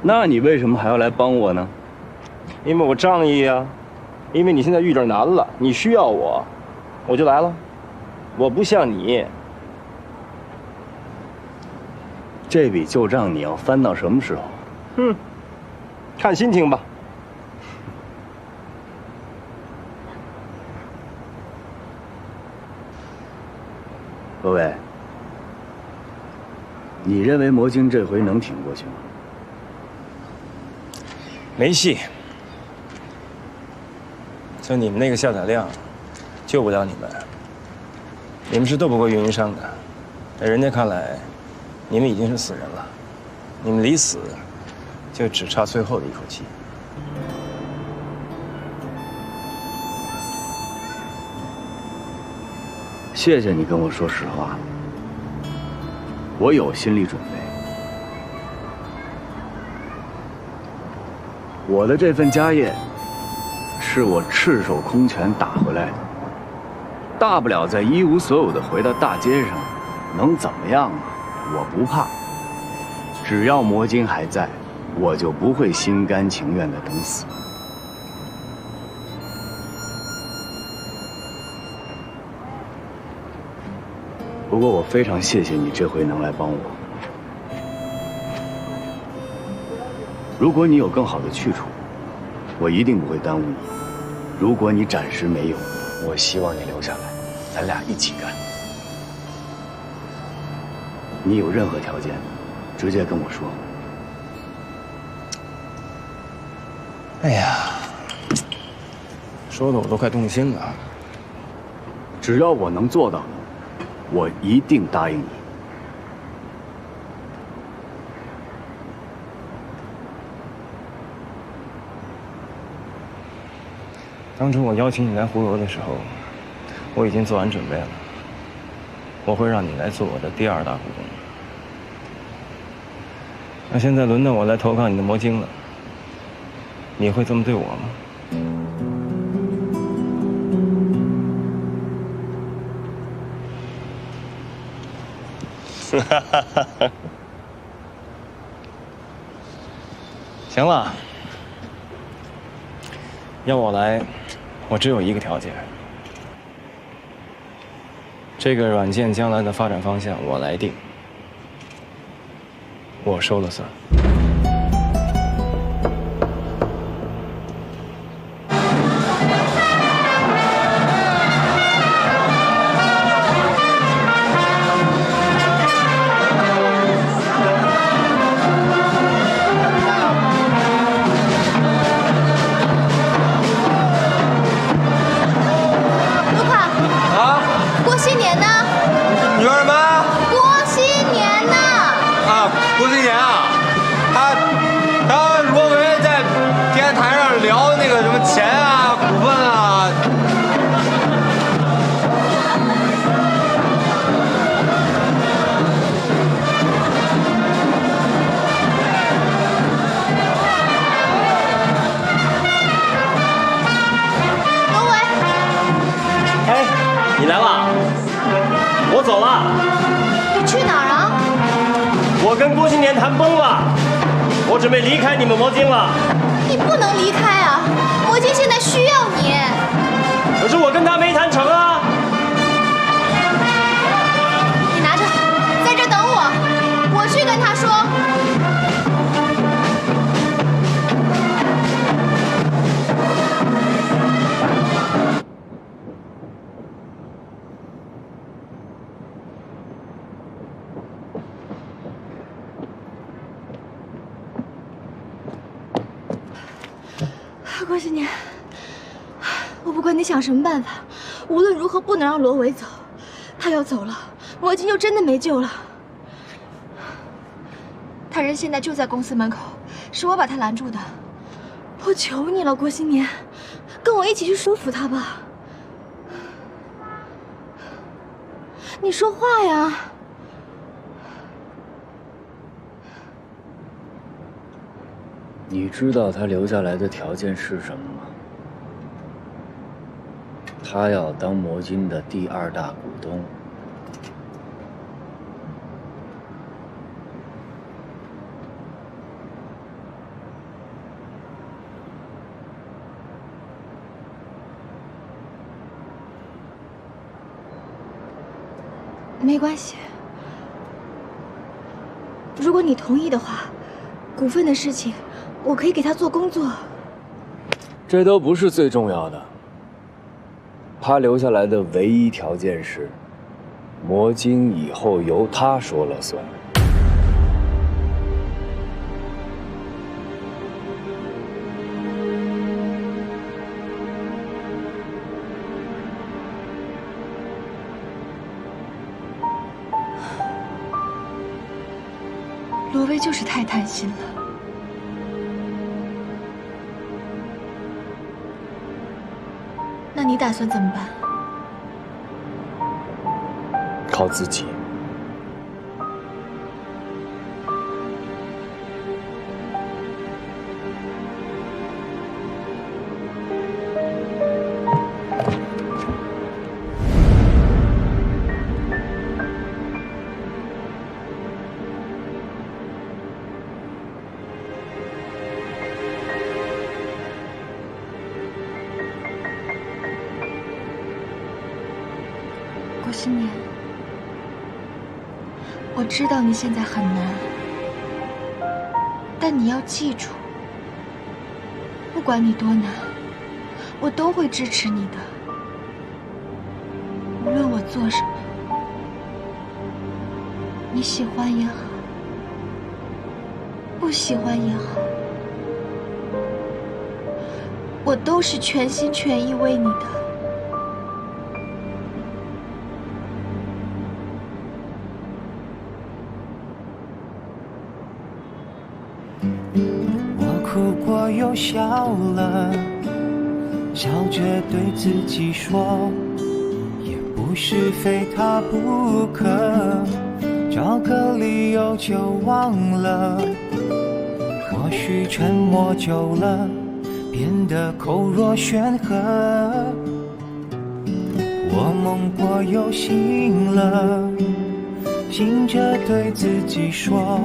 那你为什么还要来帮我呢？因为我仗义啊，因为你现在遇着难了，你需要我，我就来了。我不像你。这笔旧账你要翻到什么时候？看心情吧。各位，你认为魔晶这回能挺过去吗？没戏。就你们那个下载量，救不了你们。你们是斗不过运营商的，在人家看来，你们已经是死人了。你们离死，就只差最后的一口气。谢谢你跟我说实话，我有心理准备。我的这份家业，是我赤手空拳打回来的，大不了再一无所有的回到大街上，能怎么样啊？我不怕，只要魔晶还在，我就不会心甘情愿的等死。不过我非常谢谢你这回能来帮我。如果你有更好的去处，我一定不会耽误你。如果你暂时没有，我希望你留下来，咱俩一起干。你有任何条件，直接跟我说。哎呀，说的我都快动心了。只要我能做到的，我一定答应你。当初我邀请你来湖游的时候，我已经做完准备了。我会让你来做我的第2大股东。那现在轮到我来投靠你的魔晶了，你会这么对我吗？行了，要我来，我只有一个条件。这个软件将来的发展方向我来定，我说了算。你来了，我走了。你去哪儿啊？我跟郭新年谈崩了，我准备离开你们魔晶了。你不能离开啊！魔晶现在需要你。可是我跟他没谈成啊。你拿着，在这等我，我去跟他说。郭新年，我不管你想什么办法，无论如何不能让罗维走。他要走了，魔晶就真的没救了。他人现在就在公司门口，是我把他拦住的。我求你了，郭新年，跟我一起去说服他吧。你说话呀！你知道他留下来的条件是什么吗？他要当魔晶的第2大股东。没关系，如果你同意的话，股份的事情我可以给他做工作。这都不是最重要的。他留下来的唯一条件是，魔晶以后由他说了算。罗威就是太贪心了。那你打算怎么办？靠自己。郭新年，我知道你现在很难，但你要记住，不管你多难，我都会支持你的。无论我做什么，你喜欢也好，不喜欢也好，我都是全心全意为你的。我哭过又笑了，笑着对自己说，也不是非他不可，找个理由就忘了。或许沉默久了，变得口若悬河。我梦过又醒了，醒着对自己说，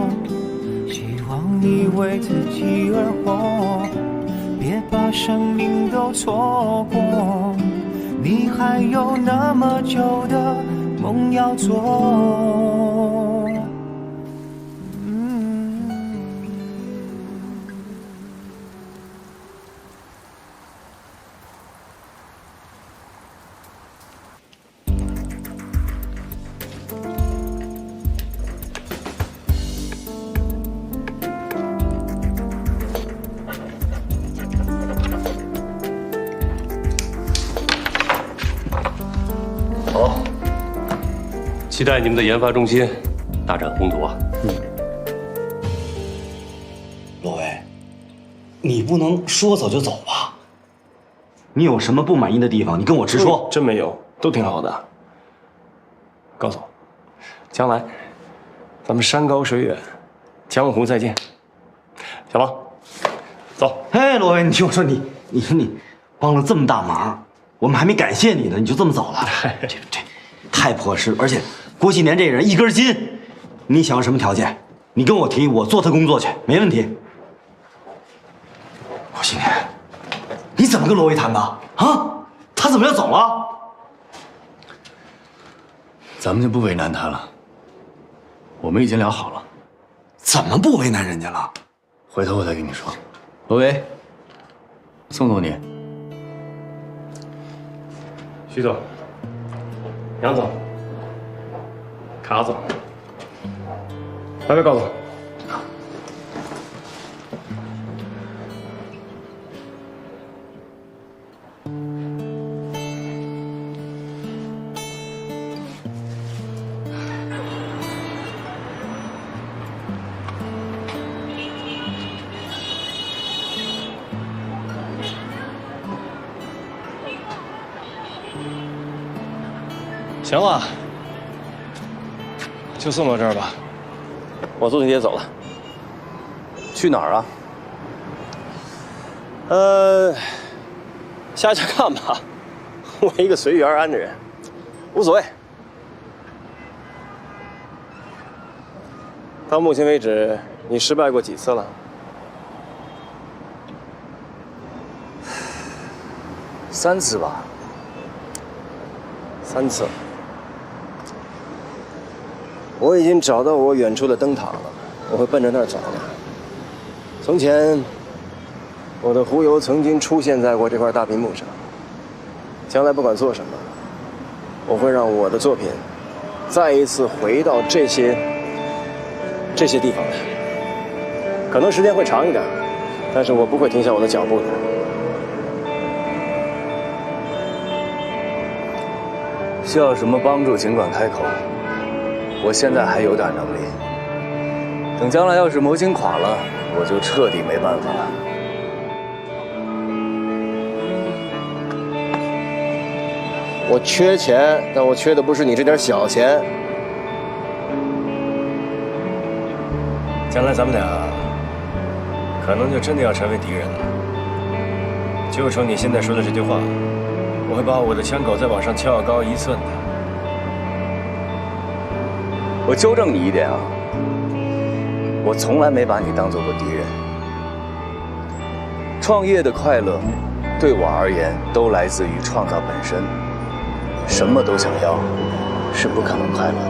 希望你为自己而活，别把生命都错过。你还有那么久的梦要做。好，期待你们的研发中心大展宏图啊！罗威，你不能说走就走吧？你有什么不满意的地方，你跟我直说。真没有，都挺好的。告诉我，将来咱们山高水远，江湖再见。小王，走。哎，罗威，你听我说，你说你帮了这么大忙，我们还没感谢你呢，你就这么走了？这太破事了。而且郭新年这人一根筋，你想要什么条件，你跟我提，我做他工作去，没问题。郭新年，你怎么跟罗威谈的啊？他怎么要走了？咱们就不为难他了，我们已经聊好了。怎么不为难人家了？回头我再跟你说。罗威，送你。徐总、杨总、卡总，拜拜，高总。行了，就送到这儿吧。我坐地铁走了。去哪儿啊？下去看吧。我一个随遇而安的人，无所谓。到目前为止，你失败过几次了？3次吧。3次。我已经找到我远处的灯塔了，我会奔着那儿走的。从前，我的狐油曾经出现在过这块大屏幕上。将来不管做什么，我会让我的作品再一次回到这些地方来。可能时间会长一点，但是我不会停下我的脚步的。需要什么帮助尽管开口。我现在还有点能力，等将来要是魔晶垮了，我就彻底没办法了。我缺钱，但我缺的不是你这点小钱。将来咱们俩可能就真的要成为敌人了。就冲你现在说的这句话，我会把我的枪口再往上翘高1寸的。我纠正你一点啊，我从来没把你当做过敌人。创业的快乐，对我而言都来自于创造本身。什么都想要，是不可能快乐的。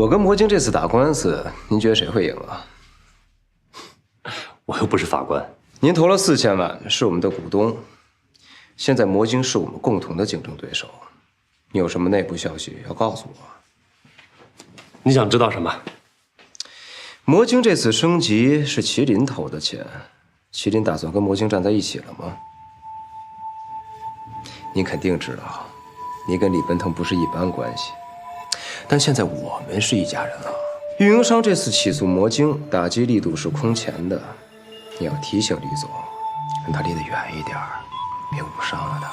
我跟魔晶这次打官司，您觉得谁会赢啊？我又不是法官。您投了4000万，是我们的股东。现在魔晶是我们共同的竞争对手，你有什么内部消息要告诉我？你想知道什么？魔晶这次升级是麒麟投的钱，麒麟打算跟魔晶站在一起了吗？您肯定知道，你跟李奔腾不是一般关系，但现在我们是一家人了。运营商这次起诉魔晶，打击力度是空前的，你要提醒李总，跟他离得远一点，别误伤了他。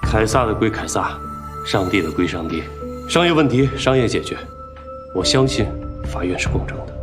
凯撒的归凯撒，上帝的归上帝，商业问题商业解决。我相信法院是公正的。